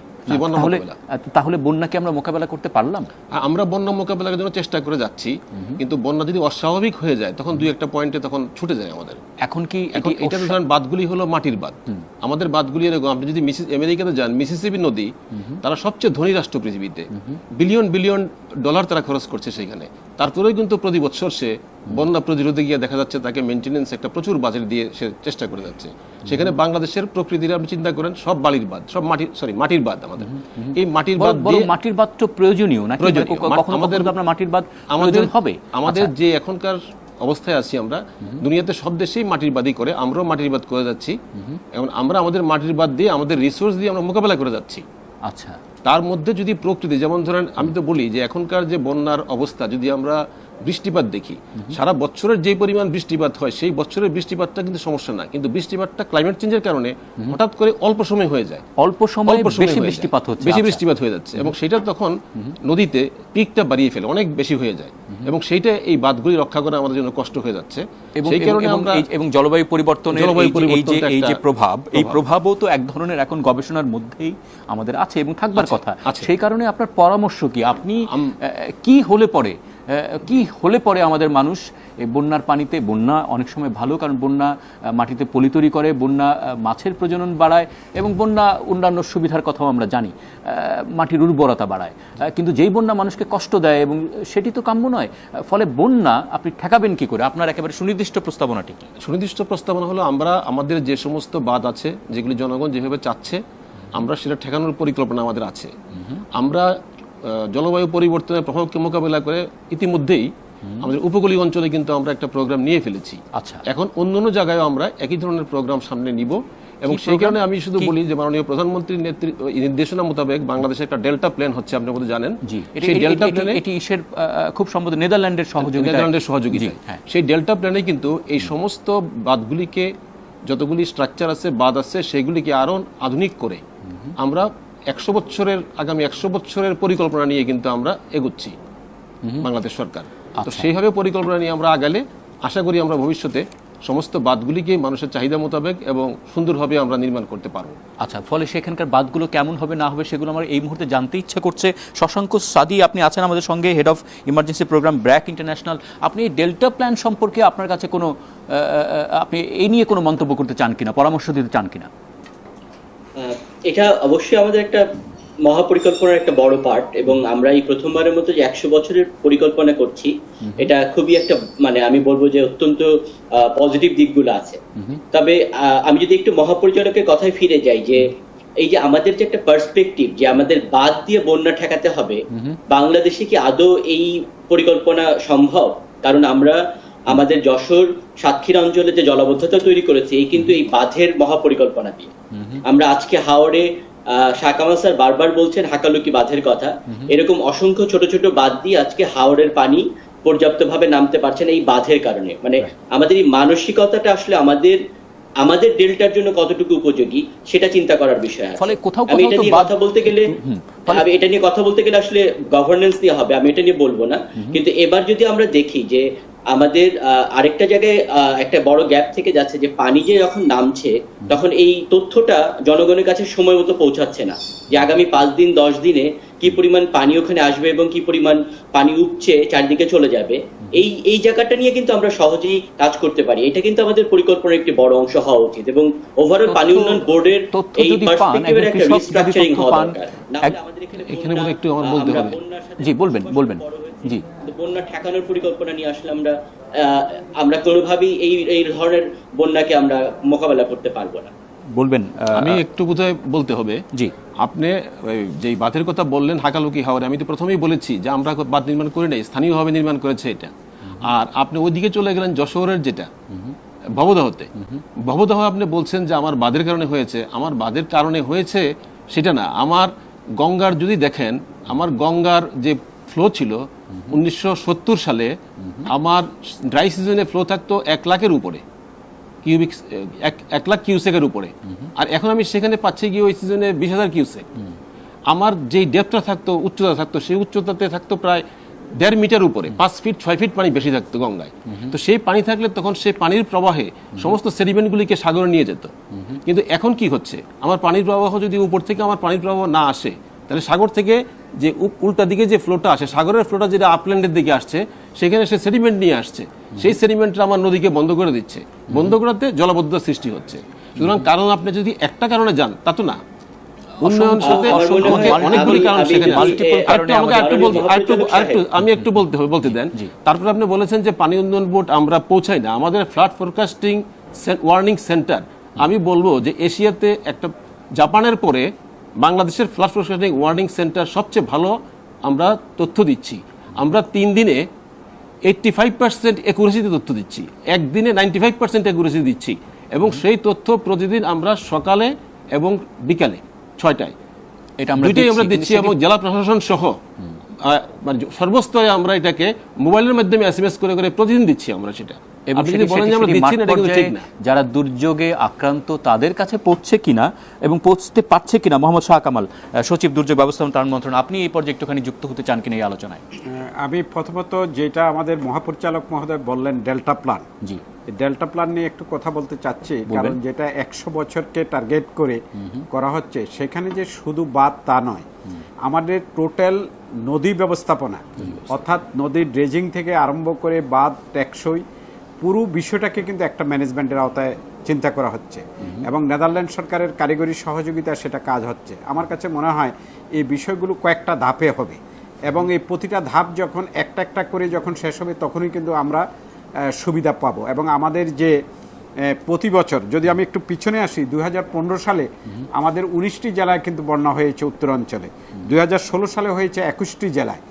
S1: তাহলে বন্যাকে আমরা মোকাবেলা করতে পারলাম?
S4: আমরা বন্যা মোকাবেলার জন্য চেষ্টা করে যাচ্ছি, কিন্তু বন্যা যদি অস্বাভাবিক হয়ে যায় তখন দুই একটা পয়েন্টে তখন ছুটে যায় আমাদের।
S1: এখন কি
S4: এটা ধরেন বাঁধগুলি হলো মাটির বাঁধ, আমাদের বাঁধগুলি এরকম। আপনি যদি আমেরিকাতে যান, মিসিসিপি নদী, তারা সবচেয়ে ধনী রাষ্ট্র পৃথিবীতে, বিলিয়ন বিলিয়ন ডলার তারা খরচ করছে সেখানে। তারপরেও কিন্তু প্রতি বছর সে বন্যা প্রতিরোধে গিয়ে দেখা যাচ্ছে তাকে মেনটেনেন্স একটা প্রচুর বাজেট দিয়ে সে চেষ্টা করে যাচ্ছে। সেখানে বাংলাদেশের প্রকৃতির আপনি চিন্তা করেন, সব বালির বাঁধ, সব মাটির বাঁধ আমাদের। এই মাটির বাঁধ দিয়ে
S1: মাটির বাঁধ তো প্রয়োজনীয় নাকি?
S4: আমাদের যে এখনকার অবস্থায় আছি আমরা, দুনিয়াতে সব দেশেই মাটির বাদই করে, আমরাও মাটির বাঁধ করে যাচ্ছি। এবং আমরা আমাদের মাটির বাঁধ দিয়ে আমাদের রিসোর্স দিয়ে আমরা মোকাবেলা করে যাচ্ছি।
S1: আচ্ছা,
S4: তার মধ্যে যদি প্রকৃতি, যেমন ধরেন আমি তো বলি যে এখনকার যে বন্যার অবস্থা, যদি আমরা বৃষ্টিপাত দেখি, সারা বছরের যে পরিমাণ বৃষ্টিপাত হয় সেই বছরের বৃষ্টিপাতটা কিন্তু সমস্যা না, কিন্তু বৃষ্টিপাতটা ক্লাইমেট চেঞ্জের কারণে হঠাৎ করে অল্প সময় হয়ে যায়,
S1: অল্প সময় বেশি বৃষ্টিপাত হচ্ছে,
S4: বেশি বৃষ্টিপাত হয়ে যাচ্ছে, এবং সেটা তখন নদীতে পিকটা বাড়িয়ে ফেলে, অনেক বেশি হয়ে যায়, এবং সেইটা এই বাঁধগুলি রক্ষা করা আমাদের জন্য কষ্ট হয়ে যাচ্ছে। সেই কারণে আমরা
S1: এবং জলবায়ু পরিবর্তনের এই যে প্রভাব, এই প্রভাবও তো এক ধরনের এখন গবেষণার মধ্যেই আমাদের আছে এবং থাকবার কথা। সেই কারণে আপনার পরামর্শ কি? আপনি কি হলে পরে কি হলে পরে আমাদের মানুষ এই বন্যার পানিতে, বন্যা অনেক সময় ভালো, কারণ বন্যা মাটিতে পলি তৈরি করে, বন্যা মাছের প্রজনন বাড়ায়, এবং বন্যা অন্যান্য সুবিধার কথাও আমরা জানি, মাটির উর্বরতা বাড়ায়, কিন্তু যেই বন্যা মানুষকে কষ্ট দেয় এবং সেটি তো কাম্য নয়। ফলে বন্যা আপনি ঠেকাবেন কি করে? আপনার একেবারে সুনির্দিষ্ট প্রস্তাবনাটি কি?
S4: সুনির্দিষ্ট প্রস্তাবনা হলো আমরা আমাদের যে সমস্ত বাঁধ আছে যেগুলি জনগণ যেভাবে চাচ্ছে আমরা সেটা ঠেকানোর পরিকল্পনা আমাদের আছে। আমরা জলবায়ু পরিবর্তনের প্রভাবকে মোকাবেলা করে ইতিমধ্যেই আমাদের উপকূলীয় অঞ্চলে কিন্তু আমরা একটা প্রোগ্রাম নিয়ে ফেলেছি।
S1: আচ্ছা,
S4: এখন অন্যান্য জায়গায় আমরা একই ধরনের প্রোগ্রাম সামনে নিব, এবং সেই কারণে আমি শুধু বলি যে মাননীয় প্রধানমন্ত্রীর নির্দেশনা মোতাবেক বাংলাদেশে একটা ডেল্টা প্ল্যান হচ্ছে, আপনি বোধহয় জানেন। সেই ডেল্টা প্ল্যানে
S1: এটি খুব সম্ভবত নেদারল্যান্ডের সহযোগিতা।
S4: সেই ডেল্টা প্ল্যানে কিন্তু এই সমস্ত বাঁধগুলিকে, যতগুলি স্ট্রাকচার আছে, বাঁধ আছে, সেগুলিকে আরো আধুনিক করে আমরা আগামী 100 বছরের পরিকল্পনা নিয়ে কিন্তু আমরা এগোচ্ছি বাংলাদেশ সরকার। তো সেইভাবে পরিকল্পনা নিয়ে আমরা আগালে আশা করি আমরা ভবিষ্যতে সমস্ত বাঁধগুলিকে মানুষের চাহিদা মোতাবেক এবং সুন্দরভাবে আমরা নির্মাণ করতে পারবো।
S1: আচ্ছা, ফলে সেখানকার বাঁধগুলো কেমন হবে না হবে সেগুলো আমার এই মুহূর্তে জানতে ইচ্ছা করছে। শশাঙ্ক সাদি, আপনি আছেন আমাদের সঙ্গে, head of emergency programme BRAC international. আপনি এই ডেল্টা প্ল্যান সম্পর্কে আপনার কাছে কোনো আপনি এই নিয়ে কোনো মন্তব্য করতে চান কিনা, পরামর্শ দিতে চান কিনা?
S5: এটা অবশ্যই আমাদের একটা মহাপরিকল্পনার একটা বড় পার্ট, এবং আমরা এই প্রথমবারের মতো যে 100 বছরের পরিকল্পনা করছি, এটা খুবই একটা, মানে আমি বলবো যে অত্যন্ত পজিটিভ দিকগুলো আছে। তবে আমি যদি একটু মহাপরিচালকের কথায় ফিরে যাই, যে এই যে আমাদের যে একটা পার্সপেক্টিভ যে আমাদের বাদ দিয়ে বন্যা ঠেকাতে হবে, বাংলাদেশে কি আদৌ এই পরিকল্পনা সম্ভব? কারণ আমরা আমাদের যশোর সাতক্ষীরা অঞ্চলে যে জলাবদ্ধতা তৈরি করেছি এই কিন্তু এই বাঁধের মহাপরিকল্পনা দিয়ে। আমরা আজকে হাওড়ে শাহ কামাল স্যার বারবার বলছেন হাকালুকি বাঁধের কথা, এরকম অসংখ্য ছোট ছোট বাঁধ দিয়ে আজকে হাওড়ের পানি পর্যাপ্তভাবে নামতে পারছে না এই বাঁধের কারণে। মানে আমাদের এই মানসিকতাটা আসলে আমাদের ডেল্টার জন্য কতটুকু উপযোগী সেটা চিন্তা করার বিষয় আছে।
S1: ফলে কোথাও
S5: আমি এটা নিয়ে কথা বলতে গেলে আসলে গভর্নেন্স নিয়ে হবে, আমি এটা নিয়ে বলবো না। কিন্তু এবার যদি আমরা দেখি যে আমাদের আরেকটা জায়গায় একটা বড় গ্যাপ থেকে যাচ্ছে, যে পানি যে যখন নামছে তখন এই তথ্যটা জনগণের কাছে সময় মতো পৌঁছাচ্ছে না, যে আগামী 5 দিন 10 দিনে কি পরিমাণ পানি ওখানে আসবে এবং কি পরিমাণ পানি উপচে চারদিকে চলে যাবে। এই জায়গাটা নিয়ে কিন্তু আমরা সহজেই কাজ করতে পারি। এটা কিন্তু আমাদের পরিকল্পনার একটি বড় অংশ হওয়া উচিত, এবং ওভারঅল পানি উন্নয়ন বোর্ডের এই পার্সপেক্টিভের একটা রিস্ট্রাকচারিং হওয়া দরকার। না হলে আমাদের
S4: এখানে বলে একটু আমার বলতে হবে।
S1: জি, বলবেন। জি,
S5: বন্যা ঠেকানোর পরিকল্পনা নিয়ে আসলে আমরা কোনোভাবেই এই ধরনের বন্যাকে আমরা মোকাবেলা করতে পারবো না।
S1: বলবেন।
S4: আমি একটু বোধহয় বলতে হবে।
S1: জি,
S4: আপনি যেই বাঁধের কথা বললেন হাকালুকি হাওরে, আমি তো প্রথমেই বলেছি যে আমরা বাঁধ নির্মাণ করি নাই, স্থানীয়ভাবে নির্মাণ করেছে এটা। আর আপনি ওইদিকে চলে গেলেন যশোরের যেটা ভবদাহ, আপনি বলছেন যে আমার বাঁধের কারণে হয়েছে। আমার বাঁধের কারণে হয়েছে সেটা না, আমার গঙ্গার যদি দেখেন, আমার গঙ্গার যে ফ্লো ছিল 1970 সালে আমার ড্রাই সিজনে ফ্লো থাকতো 1 লাখের উপরে, 1 লাখ কিউসেকের উপরে। আর এখন আমি সেখানে পাচ্ছি গিয়ে ওই সিজনে 20,000 কিউসেক। আমার যেই ডেপটা থাকতো, উচ্চতা থাকতো, সেই উচ্চতাতে থাকতো প্রায় 1.5 মিটার উপরে, 5 ফিট 6 ফিট পানি বেশি থাকতো গঙ্গায়। তো সেই পানি থাকলে তখন সেই পানির প্রবাহে সমস্ত সেডিমেন্টগুলিকে সাগরে নিয়ে যেত। কিন্তু এখন কি হচ্ছে, আমার পানির প্রবাহ যদি উপর থেকে আমার পানির প্রবাহ না আসে, তাহলে সাগর থেকে যে উল্টা দিকে যে ফ্লোটা আসে, সাগরের ফ্লোটা যেটা আপল্যান্ডের দিকে আসছে, সেখানে সে সেডিমেন্ট নিয়ে আসছে। সেই সেডিমেন্টটা আমার নদীকে বন্ধ করে দিচ্ছে, বন্ধ করাতে জলাবদ্ধতার সৃষ্টি হচ্ছে। সুতরাং কারণ আপনি যদি একটা কারণে যান তা তো না, উন্নয়ন সাথে অনেকগুলি কারণ সেখানে আমি একটু বলতে দেন। তারপরে আপনি বলেছেন যে পানি উন্নয়ন বোর্ড আমরা পৌঁছাই না, আমাদের ফ্লাড ফোরকাস্টিং ওয়ার্নিং সেন্টার। আমি বলবো যে এশিয়াতে একটা জাপানের পরে বাংলাদেশের ফ্লাড ফোরকাস্টিং ওয়ার্নিং সেন্টার সবচেয়ে ভালো আমরা তথ্য দিচ্ছি। আমরা 3 দিনে 85% অ্যাকুরেসিতে তথ্য দিচ্ছি, একদিনে 95% অ্যাকুরেসি দিচ্ছি, এবং সেই তথ্য প্রতিদিন আমরা সকালে এবং বিকালে 6টায় দুইটাই আমরা দিচ্ছি, এবং জেলা প্রশাসন সহ সর্বস্তরে আমরা এটাকে মোবাইলের মাধ্যমে SMS করে প্রতিদিন দিচ্ছি আমরা সেটা।
S1: এবং
S4: আপনি যদি বলেন যে আমরা
S1: সেটি
S4: দিচ্ছি না,
S1: মাঠ
S4: এটা কিন্তু
S1: পর্যায়ে
S4: ঠিক না।
S1: যারা দুর্যোগে আক্রান্ত তাদের কাছে পৌঁছছে কিনা এবং পৌঁছতে পারছে কিনা, মোহাম্মদ শাহ কামাল, সচিব দুর্যোগ ব্যবস্থাপনা ত্রাণ মন্ত্রণালয়, আপনি এই পর্যায়ে একটুখানি যুক্ত হতে চান কিনা এই আলোচনায়?
S3: আমি প্রথমত যেটা আমাদের মহাপরিচালক মহোদয় বললেন ডেল্টা প্ল্যান,
S1: জি,
S3: এই ডেল্টা প্ল্যান নিয়ে একটু কথা বলতে চাচ্ছি, কারণ যেটা 100 বছরকে টার্গেট করে করা হচ্ছে, সেখানে যে শুধু বাঁধ তা নয়, আমাদের টোটাল নদী ব্যবস্থাপনা, অর্থাৎ নদীর ড্রেজিং থেকে আরম্ভ করে বাঁধ টেকসই পুরো বিষয়টাকে কিন্তু একটা ম্যানেজমেন্টের আওতায় চিন্তা করা হচ্ছে এবং নেদারল্যান্ড সরকারের কারিগরি সহযোগিতা সেটা কাজ হচ্ছে। আমার কাছে মনে হয় এই বিষয়গুলো কয়েকটা ধাপে হবে এবং এই প্রতিটা ধাপ যখন একটা একটা করে যখন শেষ হবে তখনই কিন্তু আমরা সুবিধা পাবো। এবং আমাদের যে প্রতি বছর, যদি আমি একটু পিছনে আসি, 2015 সালে আমাদের 19টি জেলায় কিন্তু বন্যা হয়েছে উত্তরাঞ্চলে, 2016 সালে হয়েছে 21টি জেলায়,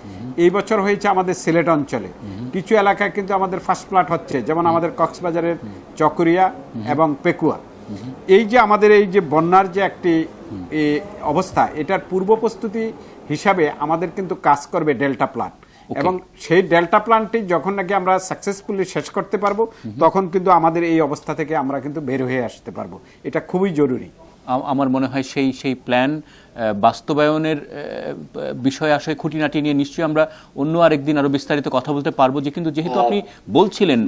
S3: এই বছর হয়েছে আমাদের সিলেট অঞ্চলে। কিছু এলাকায় কিন্তু আমাদের ফার্স্ট ফ্লাড হচ্ছে, যেমন আমাদের কক্সবাজারের চকরিয়া এবং পেকুয়া। এই যে আমাদের এই যে বন্যার যে একটি অবস্থা, এটার পূর্ব প্রস্তুতি হিসাবে আমাদের কিন্তু কাজ করবে ডেল্টা প্ল্যান এবং সেই ডেল্টা প্ল্যানটি যখন নাকি আমরা সাকসেসফুলি শেষ করতে পারবো তখন কিন্তু আমাদের এই অবস্থা থেকে আমরা কিন্তু বের হয়ে আসতে পারবো। এটা খুবই জরুরি।
S1: আমার মনে হয় সেই প্ল্যান বাস্তবায়নের বিষয় আসলে খুঁটিনাটি নিয়ে নিশ্চয়ই আমরা অন্য আরেকদিন আরো বিস্তারিত কথা বলতে পারবো। যে কিন্তু যেহেতু আপনি বলছিলেন,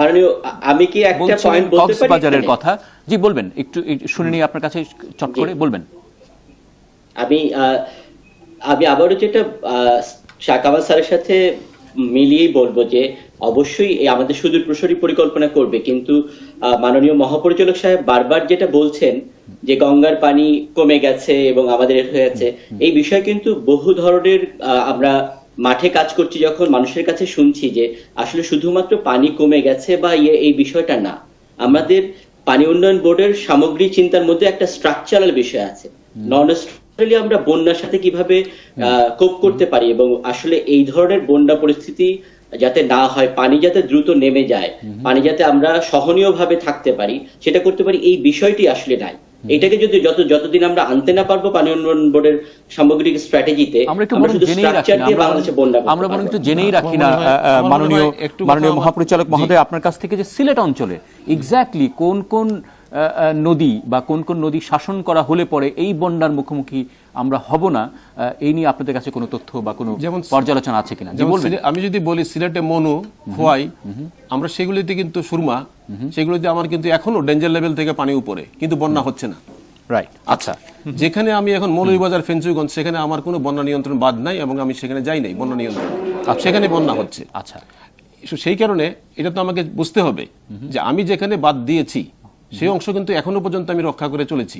S5: আমি কি একটা পয়েন্ট বলতে পারি
S1: কক্সবাজারের কথা, জি বলবেন, একটু শুনে নিই আপনার কাছে, চট করে বলবেন।
S5: আমি আবারও যেটা শাহ কামাল স্যারের সাথে মিলিয়েই বলবো যে অবশ্যই আমাদের সুদূর প্রসারী পরিকল্পনা করবে, কিন্তু মাননীয় মহাপরিচালক সাহেব বারবার যেটা বলছেন যে গঙ্গার পানি কমে গেছে এবং আমাদের হয়ে গেছে, এই বিষয়ে কিন্তু বহু ধরনের আমরা মাঠে কাজ করছি, যখন মানুষের কাছে শুনছি যে আসলে শুধুমাত্র পানি কমে গেছে বা এই বিষয়টা না, আমাদের পানি উন্নয়ন বোর্ডের সামগ্রিক চিন্তার মধ্যে একটা স্ট্রাকচারাল বিষয় আছে। নন আমরা বন্যার সাথে কিভাবে কোপ করতে পারি এবং আসলে এই ধরনের বন্যা পরিস্থিতি যাতে না হয়, পানি যাতে দ্রুত নেমে যায়, পানি যাতে আমরা সহনীয় ভাবে থাকতে পারি, সেটা করতে পারি, এই বিষয়টি আসলে নাই। এটাকে যদি যতদিন আমরা আনতে না পারবো পানি উন্নয়ন বোর্ডের সামগ্রিক স্ট্র্যাটেজিতে, আমরা শুধু স্ট্রাকচার দিয়ে বাংলাদেশে বন্যা
S1: আমরা বরং একটু জেনেই রাখি না মাননীয় মহাপরিচালক মহোদয় আপনার কাছ থেকে, যে সিলেট অঞ্চলে এক্স্যাক্টলি কোন কোন নদী বা কোন কোন নদী শাসন করা হলে পরে এই বন্যার মুখোমুখি আমরা হব না, এই নিয়ে আপনাদের কাছে কোনো তথ্য বা কোনো পর্যালোচনা আছে কিনা?
S4: আমি যদি বলি সিলেটে মনু, খোয়াই, আমরা সেগুলিতে কিন্তু সুরমা, সেগুলিতে আমার কিন্তু এখনো ডেঞ্জার লেভেল থেকে পানি উপরে, কিন্তু বন্যা হচ্ছে না।
S1: রাইট, আচ্ছা।
S4: যেখানে আমি এখন মৌলভীবাজার, ফেঞ্চুগঞ্জ, সেখানে আমার কোনো বন্যা নিয়ন্ত্রণ বাদ নাই এবং আমি সেখানে যাই নাই বন্যা নিয়ন্ত্রণ, সেখানে বন্যা হচ্ছে।
S1: আচ্ছা,
S4: সেই কারণে এটা তো আমাকে বুঝতে হবে যে আমি যেখানে বাদ দিয়েছি সেই অংশ কিন্তু এখনো পর্যন্ত আমি রক্ষা করে চলেছি।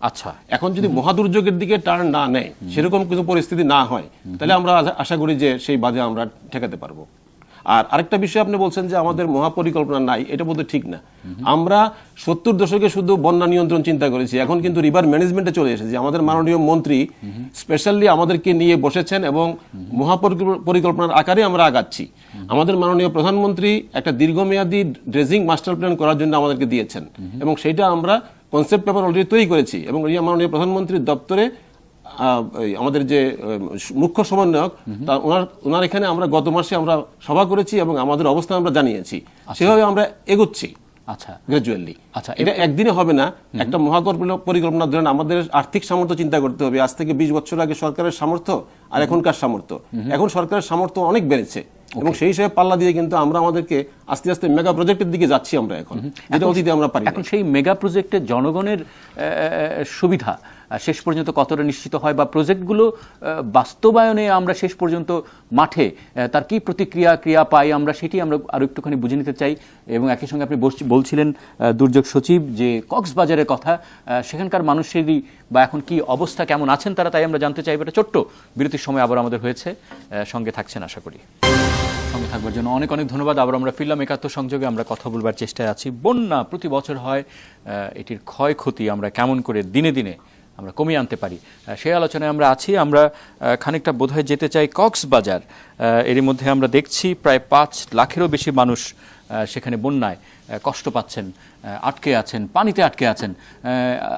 S1: আচ্ছা,
S4: এখন যদি মহাদুর্যোগের দিকে টার্ন না নেয়, সেরকম কিছু পরিস্থিতি না হয়, তাহলে আমরা আশা করি যে সেই বাধা আমরা ঠেকাতে পারবো। আর আরেকটা বিষয় আপনি বলছেন যে আমাদের মহাপরিকল্পনা নাই, এটা বলতে ঠিক না। আমরা 70 দশকে শুধু বন্যা নিয়ন্ত্রণ চিন্তা করেছি, এখন কিন্তু রিভার ম্যানেজমেন্টে চলে এসেছি। আমাদের মাননীয় মন্ত্রী স্পেশালি আমাদেরকে নিয়ে বসেছেন এবং মহাপরিকল্পনার আকারে আমরা আগাচ্ছি। আমাদের মাননীয় প্রধানমন্ত্রী একটা দীর্ঘমেয়াদী ড্রেজিং মাস্টার প্ল্যান করার জন্য আমাদেরকে দিয়েছেন এবং সেটা আমরা কনসেপ্ট পেপার অলরেডি তৈরি করেছি এবং মাননীয় প্রধানমন্ত্রীর দপ্তরে আমাদের যে মুখ্য সমন্বয়ক, ওনার এখানে আমরা গত মাসে আমরা সভা করেছি এবং আমাদের অবস্থান আমরা জানিয়েছি, সেভাবে আমরা এগোচ্ছি। আচ্ছা, গ্রাজুয়ালি। আচ্ছা, এটা একদিনে হবে না, একটা মহাপরিকল্পনা ধরেন আমাদের আর্থিক সামর্থ্য চিন্তা করতে হবে। আজ থেকে 20 বছর আগে সরকারের সামর্থ্য আর এখনকার সামর্থ্য, এখন সরকারের সামর্থ্য অনেক বেড়েছে এবং সেই হিসেবে পাল্লা দিয়ে কিন্তু আমরা আমাদেরকে আস্তে আস্তে মেগা প্রজেক্টের দিকে যাচ্ছি আমরা এখন, যেটা অতীতে আমরা পারি।
S1: এখন সেই মেগা প্রজেক্টের জনগণের সুবিধা শেষ পর্যন্ত কতটা নিশ্চিত হয় বা প্রজেক্টগুলো বাস্তবায়নে আমরা শেষ পর্যন্ত মাঠে তার কি ক্রিয়া পাই আমরা, সেটি আমরা আরো একটুখানি বুঝে নিতে চাই। এবং একই সঙ্গে আপনি বলছিলেন দুর্যোগ সচিব যে কক্সবাজারের কথা, সেখানকার মানুষেরই বা এখন কি অবস্থা, কেমন আছেন তারা, তাই আমরা জানতে চাইব। এটা ছোট্ট বিরতির সময় আবার আমাদের হয়েছে, সঙ্গে থাকছেন আশা করি। সঙ্গে থাকবার জন্য অনেক অনেক ধন্যবাদ। আবার আমরা ফিরলাম একাত্তর সংযোগে, আমরা কথা বলবার চেষ্টায় আছি। বন্যা প্রতি বছর হয়, এটির ক্ষয়ক্ষতি আমরা কেমন করে দিনে দিনে আমরা কমিয়ে আনতে পারি, সেই আলোচনায় আমরা আছি। আমরা খানিকটা বোধহয় যেতে চাই কক্সবাজার। এরই মধ্যে আমরা দেখছি প্রায় 5 লাখেরও বেশি মানুষ সেখানে বন্যায় কষ্ট পাচ্ছেন, আটকে আছেন, পানিতে আটকে আছেন।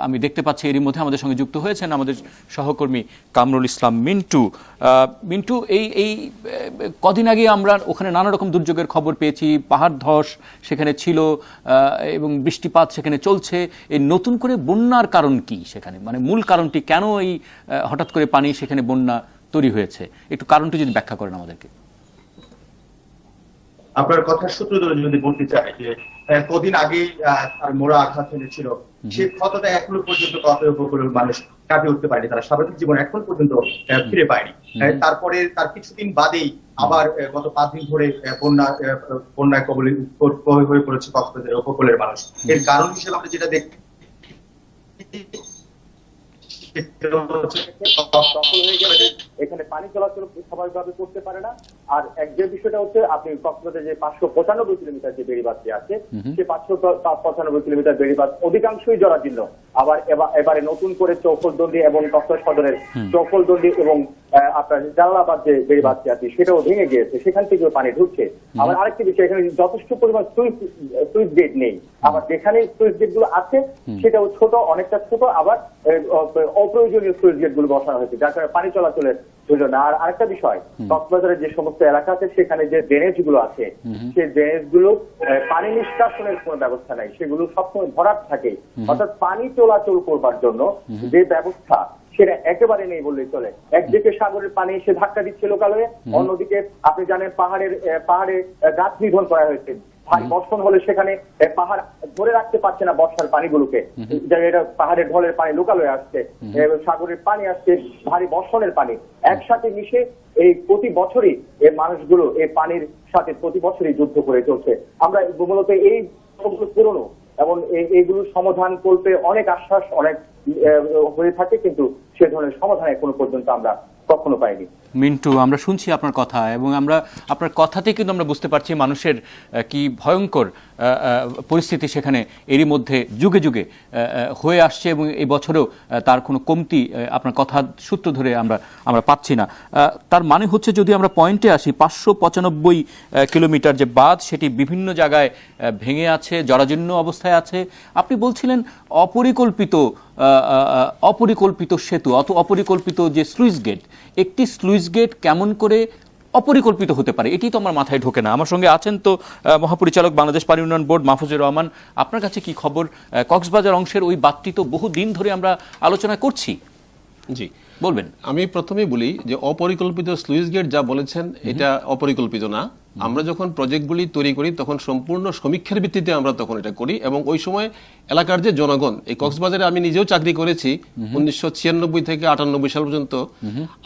S1: আমি দেখতে পাচ্ছি এরই মধ্যে আমাদের সঙ্গে যুক্ত হয়েছেন আমাদের সহকর্মী কামরুল ইসলাম মিন্টু। মিন্টু, এই কদিন আগে আমরা ওখানে নানা রকম দুর্যোগের খবর পেয়েছি, পাহাড় ধস সেখানে ছিল এবং বৃষ্টিপাত সেখানে চলছে। এই নতুন করে বন্যার কারণ কি সেখানে, মানে মূল কারণটি কেন এই হঠাৎ করে পানি সেখানে বন্যা তৈরি হয়েছে, একটু কারণটি যদি ব্যাখ্যা করেন আমাদেরকে।
S6: আপনার কথার সূত্র ধরে যদি বলতে চাই যে কদিন আগে মোড়া আঘাত এনেছিল, সেই ক্ষতটা এখনো পর্যন্ত কত উপকূলের মানুষ কাটিয়ে উঠতে পারেনি, তারা স্বাভাবিক জীবন এখন পর্যন্ত ফিরে পায়নি। তারপরে তার কিছুদিন বাদেই আবার গত 5 দিন ধরে বন্যায় কবলে হয়ে পড়েছে কক্সবাজারের উপকূলের মানুষ। এর কারণ হিসেবে আমরা যেটা দেখি
S7: এখানে পানি চলাচল স্বাভাবিকভাবে করতে পারে না। আর যে বিষয়টা হচ্ছে, আপনি কক্সবাজারে যে 595 কিলোমিটার যে বেড়িবাঁধটি আছে, সে 595 কিলোমিটার বেড়িবাঁধ অধিকাংশই জরাজীর্ণ। আবার এবারে নতুন করে চৌফলদন্ডি এবং কক্সবাজার সদরের চৌফলদন্ডি এবং আপনার জালালাবাদ যে বেড়িবাঁধটি আছে সেটাও ভেঙে গিয়েছে, সেখান থেকে পানি ঢুকছে। আবার আরেকটি বিষয়, এখানে যথেষ্ট পরিমাণ সুইচ গেট নেই। আবার যেখানে সুইচ গেট গুলো আছে সেটাও ছোট, অনেকটা ছোট, আবার অপ্রয়োজনীয় সুইচ গেট গুলো বসানো হয়েছে, যার কারণে পানি চলাচলের প্রয়োজন না। আর আরেকটা বিষয়, কক্সবাজারের যে সমস্ত এলাকা আছে সেখানে যে ড্রেনেজ গুলো আছে, সেই ড্রেনেজ গুলো পানি নিষ্কাশনের কোনো ব্যবস্থা নাই, সেগুলো সবসময় ভরাট থাকে। অর্থাৎ পানি চলাচল করবার জন্য যে ব্যবস্থা সেটা একেবারে নেই বললেই চলে। একদিকে সাগরের পানি এসে ধাক্কা দিচ্ছে লোকালয়ে, অন্যদিকে আপনি জানেন পাহাড়ে গাছ নিধন করা হয়েছে। ভারী বর্ষণ হলে সেখানে পাহাড় ধরে রাখতে পারছে না বর্ষার পানিগুলোকে, এটা পাহাড়ের ঢলের পানি লোকালয়ে আসছে, সাগরের পানি আসছে, ভারী বর্ষণের পানি একসাথে মিশে এই প্রতি বছরই এই মানুষগুলো এই পানির সাথে প্রতি বছরই যুদ্ধ করে চলছে। আমরা মূলত এই পুরনো এবং এইগুলোর সমাধান করতে অনেক আশ্বাস অনেক হয়ে থাকে, কিন্তু সে ধরনের সমাধান এখনো পর্যন্ত আমরা কখনো পাইনি।
S1: মিন্টু, আমরা শুনছি আপনার কথা এবং আমরা আপনার কথাতে কিন্তু আমরা বুঝতে পারছি মানুষের কি ভয়ঙ্কর পরিস্থিতি সেখানে এরই মধ্যে যুগে যুগে হয়ে আসছে এবং এই বছরেও তার কোনো কমতি আপনার কথার সূত্র ধরে আমরা পাচ্ছি না। তার মানে হচ্ছে, যদি আমরা পয়েন্টে আসি, 595 কিলোমিটার যে বাঁধ সেটি বিভিন্ন জায়গায় ভেঙে আছে, জরাজীর্ণ অবস্থায় আছে। আপনি বলছিলেন অপরিকল্পিত সেতু, অপরিকল্পিত যে স্লুইস গেট, একটি স্লুইস গেট কেমন করে অপরিকল্পিত হতে পারে, এটি তো আমার মাথায় ঢোকে না। আমার সঙ্গে আছেন তো মহাপরিচালক বাংলাদেশ পানি উন্নয়ন বোর্ড মাহফুজুর রহমান, আপনার কাছে কি খবর? কক্সবাজার অংশের ওই বাঁধটি তো বহু দিন ধরে আমরা আলোচনা করছি।
S4: জি,
S1: বলবেন।
S4: আমি প্রথমেই বলি যে অপরিকল্পিত স্লুইস গেট যা বলেছেন এটা অপরিকল্পিত না। আমরা যখন প্রজেক্টগুলি তৈরি করি তখন সম্পূর্ণ সমীক্ষার ভিত্তিতে আমরা তখন এটা করি, এবং ওই সময় এলাকার যে জনগণ, এই কক্সবাজারে আমি নিজেও চাকরি করেছি 1996 থেকে 98 সাল পর্যন্ত।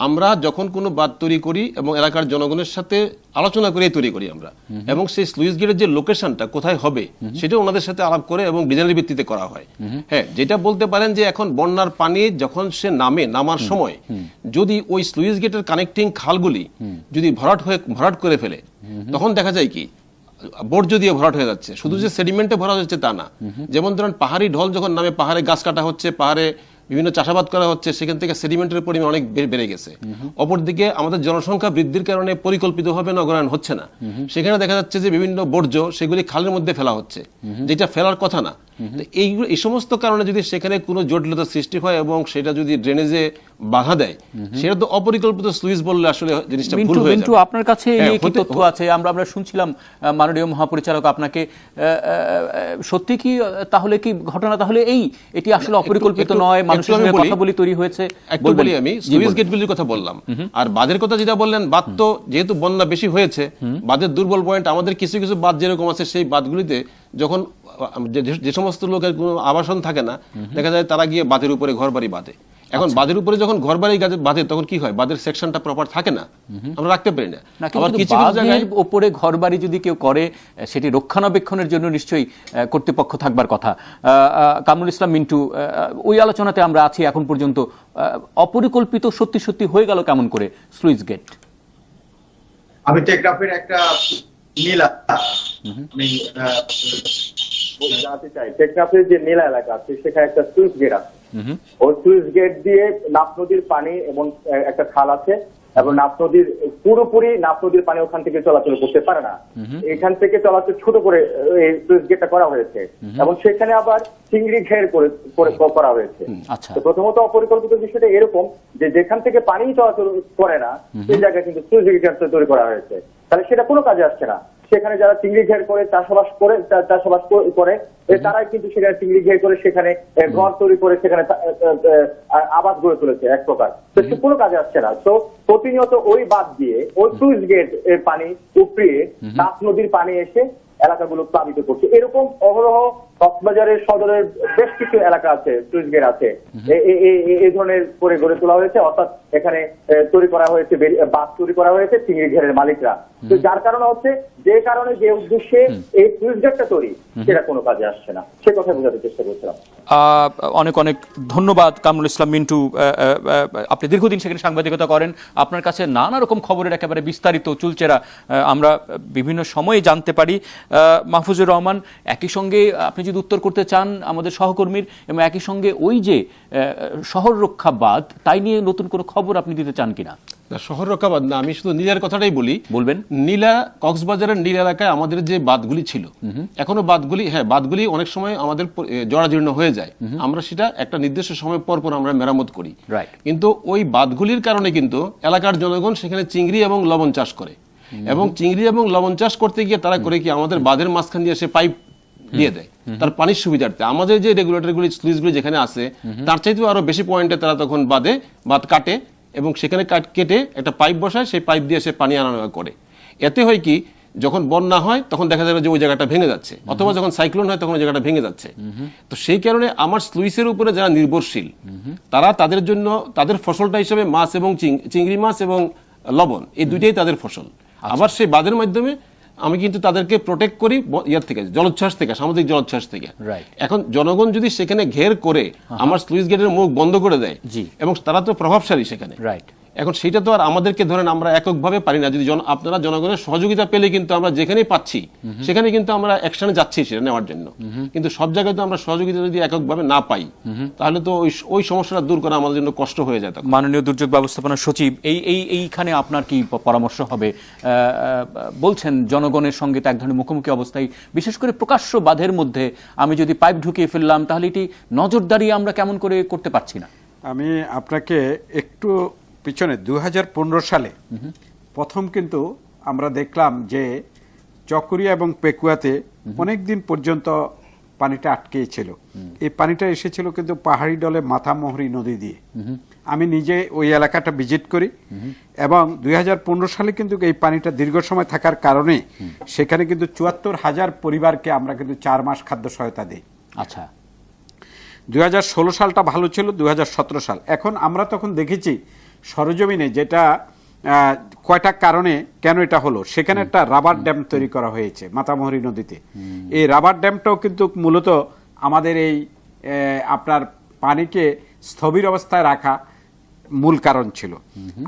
S4: আমরা যখন কোনো বাঁধ তৈরি করি এবং এলাকার জনগণের সাথে আলোচনা করে তৈরি করি আমরা, এবং সেই স্লুইস গেটের যে লোকেশনটা কোথায় হবে সেটা ওনাদের সাথে আলাপ করে এবং ডিজাইনের ভিত্তিতে করা হয়। হ্যাঁ, যেটা বলতে পারেন যে এখন বন্যার পানি যখন সে নামার সময় যদি ওই স্লুইস গেটের কানেক্টিং খালগুলি যদি ভরাট করে ফেলে, তখন দেখা যায় কি বর্জ্য দিয়ে ভরাট হয়ে যাচ্ছে। শুধু যে সেডিমেন্টে ভরা হচ্ছে তা না, যেমন ধরেন পাহাড়ি ঢল যখন নামে, পাহাড়ে গাছ কাটা হচ্ছে, পাহাড়ে বিভিন্ন চাষাবাদ করা হচ্ছে, সেখান থেকে সেডিমেন্টের পরিমাণ অনেক বেড়ে গেছে। অপরদিকে আমাদের জনসংখ্যা বৃদ্ধির কারণে পরিকল্পিতভাবে নগরায়ণ হচ্ছে না, সেখানে দেখা যাচ্ছে যে বিভিন্ন বর্জ্য সেগুলি খালের মধ্যে ফেলা হচ্ছে, যেটা ফেলার কথা না। এই সমস্ত কারণে যদি সেখানে কোনো জটিলতা সৃষ্টি হয় এবং সেটা যদি ড্রেনেজে বাধা দেয়, সেটা তো অপরিকল্পিত স্লুইস বললে আসলে জিনিসটা ভুল হয়ে যাবে।
S1: আপনার কাছে কি তথ্য আছে? আমরা শুনছিলাম মাননীয় মহাপরিচালক আপনাকে, সত্যি কি তাহলে কি ঘটনা তাহলে এটি আসলে অপরিকল্পিত নয়, মানুষের সঙ্গে কথা বলি তৈরি হয়েছে?
S4: একটু বলি, আমি স্লুইস গেটগুলির কথা বললাম, আর বাঁধের কথা যেটা বললেন, বাঁধ তো যেহেতু বন্যা বেশি হয়েছে, বাঁধের দুর্বল পয়েন্ট আমাদের কিছু কিছু বাঁধ যেরকম আছে, সেই বাঁধগুলিতে যখন যে সমস্ত লোকের কোনো আবাসন থাকে না, দেখা যায় তারা গিয়ে বাঁধের উপরে ঘর বাড়ি বাঁধে। এখন বাঁধের উপরে যখন ঘর বাড়ি বাঁধে তখন কি হয়, বাঁধের সেকশনটা প্রপার থাকে না, আমরা রাখতে পারি না।
S1: আবার কিছু জায়গায় উপরে ঘর বাড়ি যদি কেউ করে, সেটি রক্ষণাবেক্ষণের জন্য নিশ্চয়ই কর্তৃপক্ষ থাকবার কথা। কামরুল ইসলাম মিন্টু, ওই আলোচনাতে আমরা আছি এখন পর্যন্ত। অপরিকল্পিত সত্যি হয়ে গেল কেমন করে স্লুইস গেট?
S6: আমি টেকগ্রাফের একটা
S7: জানতে চাই, টেকনাফের যে নীলা এলাকা আছে সেখানে একটা সুইচ গেট আছে, ওই সুইচ গেট দিয়ে নাফ নদীর পানি এবং একটা খাল আছে, এবং নাফ নদীর পুরোপুরি নাফ নদীর পানি ওখান থেকে চলাচল করতে পারে না। এখান থেকে চলাচল ছোট করে এই স্লুইস গেটটা করা হয়েছে এবং সেখানে আবার চিংড়ি ঘের করা হয়েছে।
S1: আচ্ছা।
S7: তো প্রথমত অপরিকল্পিত বিষয়টা এরকম যে যেখান থেকে পানি চলাচল করে না সেই জায়গায় কিন্তু স্লুইস গেট তৈরি করা হয়েছে, তাহলে সেটা কোনো কাজে আসছে না। সেখানে যারা চিংড়ি ঘের করে চাষাবাস করে তারাই কিন্তু সেখানে চিংড়ি ঘের করে সেখানে ঘর তৈরি করে সেখানে আবাদ গড়ে তুলেছে এক প্রকার, তো সে কোনো কাজে আসছে না। তো প্রতিনিয়ত ওই বাদ দিয়ে ওই স্লুইস গেট এর পানি উপড়িয়ে নাফ নদীর পানি এসে এলাকাগুলো প্লাবিত করছে। এরকম অহরহ কক্সবাজারের সদরের বেশ কিছু এলাকা আছে, স্লুইস গেট আছে, এই ধরনের করে গড়ে তোলা হয়েছে, অর্থাৎ এখানে তৈরি করা হয়েছে বাঁধ তৈরি করা হয়েছে চিংড়ি ঘেরের মালিকরা। তো যার কারণে হচ্ছে যে কারণে যে উদ্দেশ্যে এই স্লুইস গেটটা তৈরি সেটা কোনো কাজে আসছে না, সে কথা বোঝাতে চেষ্টা করছিলাম।
S1: অনেক অনেক ধন্যবাদ কামরুল ইসলাম মিন্টু। আপনি দীর্ঘদিন সেখানে সাংবাদিকতা করেন, আপনার কাছে নানা রকম খবরের একেবারে বিস্তারিত চুলচেরা আমরা বিভিন্ন সময়ে জানতে পারি। মাহফুজুর রহমান, একই সঙ্গে আপনি যদি উত্তর করতে চান আমাদের সহকর্মীর, এবং একই সঙ্গে ওই যে শহর রক্ষা বাঁধ, তাই নিয়ে নতুন কোনো খবর আপনি দিতে চান কিনা?
S4: শহর রক্ষাবাদ না, আমি শুধু নীলার কথাটাই বলি।
S1: বলবেন।
S4: নীলা, কক্সবাজারের নীল এলাকায় আমাদের যে বাঁধগুলি ছিল, এখনো বাঁধগুলি অনেক সময় আমাদের জরাজীর্ণ হয়ে যায়, আমরা সেটা একটা নির্দিষ্ট সময় পর পর আমরা মেরামত করি। কিন্তু ওই বাঁধগুলির কারণে কিন্তু এলাকার জনগণ সেখানে চিংড়ি এবং লবণ চাষ করে, এবং চিংড়ি এবং লবণ চাষ করতে গিয়ে তারা করে কি আমাদের বাঁধের মাঝখান দিয়ে সে পাইপ দিয়ে দেয় তার পানির সুবিধার্থে। আমাদের যে রেগুলেটরগুলি, স্লুইসগুলি যেখানে আছে তার চাইতেও আরো বেশি পয়েন্টে তারা তখন বাঁধ কাটে এবং সেখানে কেটে একটা পাইপ বসায়, সেই পাইপ দিয়ে সে পানি আনা নেওয়া করে। এতে হয় কি, যখন বন্যা হয় তখন দেখা যাবে যে ওই জায়গাটা ভেঙে যাচ্ছে, অথবা যখন সাইক্লোন হয় তখন ওই জায়গাটা ভেঙে যাচ্ছে। তো সেই কারণে আমার স্লুইসের উপরে যারা নির্ভরশীল তারা তাদের জন্য তাদের ফসলটা হিসেবে মাছ এবং চিংড়ি মাছ এবং লবণ, এই দুইটাই তাদের ফসল। আবার সেই বাঁধের মাধ্যমে আমি কিন্তু তাদেরকে প্রোটেক্ট করি ইয়ার থেকে, জলোচ্ছ্বাস থেকে, সামুদ্রিক জলোচ্ছ্বাস থেকে। এখন জনগণ যদি সেখানে ঘের করে আমার স্লুইস গেটের মুখ বন্ধ করে দেয়, এবং তারা তো প্রভাবশালী সেখানে, এখন সেটা তো আর আমাদেরকে ধরেন আমরা এককভাবে পারি না। যদি আপনারা জনগণের সহযোগিতা পেলে কিন্তু আমরা যেখানেই পাচ্ছি সেখানে কিন্তু আমরা অ্যাকশনে যাচ্ছি সেটা নেওয়ার জন্য, কিন্তু সব জায়গায় তো আমরা সহযোগিতা যদি এককভাবে না পাই তাহলে তো ওই সমস্যাটা দূর করা আমাদের জন্য কষ্ট হয়ে যায়।
S1: মাননীয় দুর্যোগ ব্যবস্থাপনা সচিব, এইখানে আপনার কি পরামর্শ হবে? বলছেন জনগণের সঙ্গে তো এক ধরনের মুখোমুখি অবস্থায়, বিশেষ করে প্রকাশ্য বাঁধের মধ্যে আমি যদি পাইপ ঢুকিয়ে ফেললাম তাহলে এটি নজরদারি আমরা কেমন করে করতে পারছি না?
S3: আমি আপনাকে একটু পিছনে 2015 সালে প্রথম কিন্তু আমরা দেখলাম যে চকরিয়া এবং পেকুয়াতে অনেকদিন পর্যন্ত পানিটা আটকেছিল। এই পানিটা এসেছিল কিন্তু পাহাড়ি ডলে মাথামোহরি নদী দিয়ে। আমি নিজে ওই এলাকাটা ভিজিট করি, এবং 2015 সালে কিন্তু এই পানিটা দীর্ঘ সময় থাকার কারণে সেখানে কিন্তু 74,000 পরিবারকে আমরা কিন্তু 4 মাস খাদ্য সহায়তা দিই।
S1: আচ্ছা,
S3: 2016 সালটা ভালো ছিল, 2017 সাল। এখন আমরা তখন দেখেছি সরজমিনে যেটা কয়টা কারণে কেন এটা হলো, সেখানে একটা রাবার ড্যাম তৈরি করা হয়েছে মাতামোহরি নদীতে। এই রাবার ড্যামটাও কিন্তু মূলত আমাদের এই আপনার পানিকে স্থবির অবস্থায় রাখা মূল কারণ ছিল।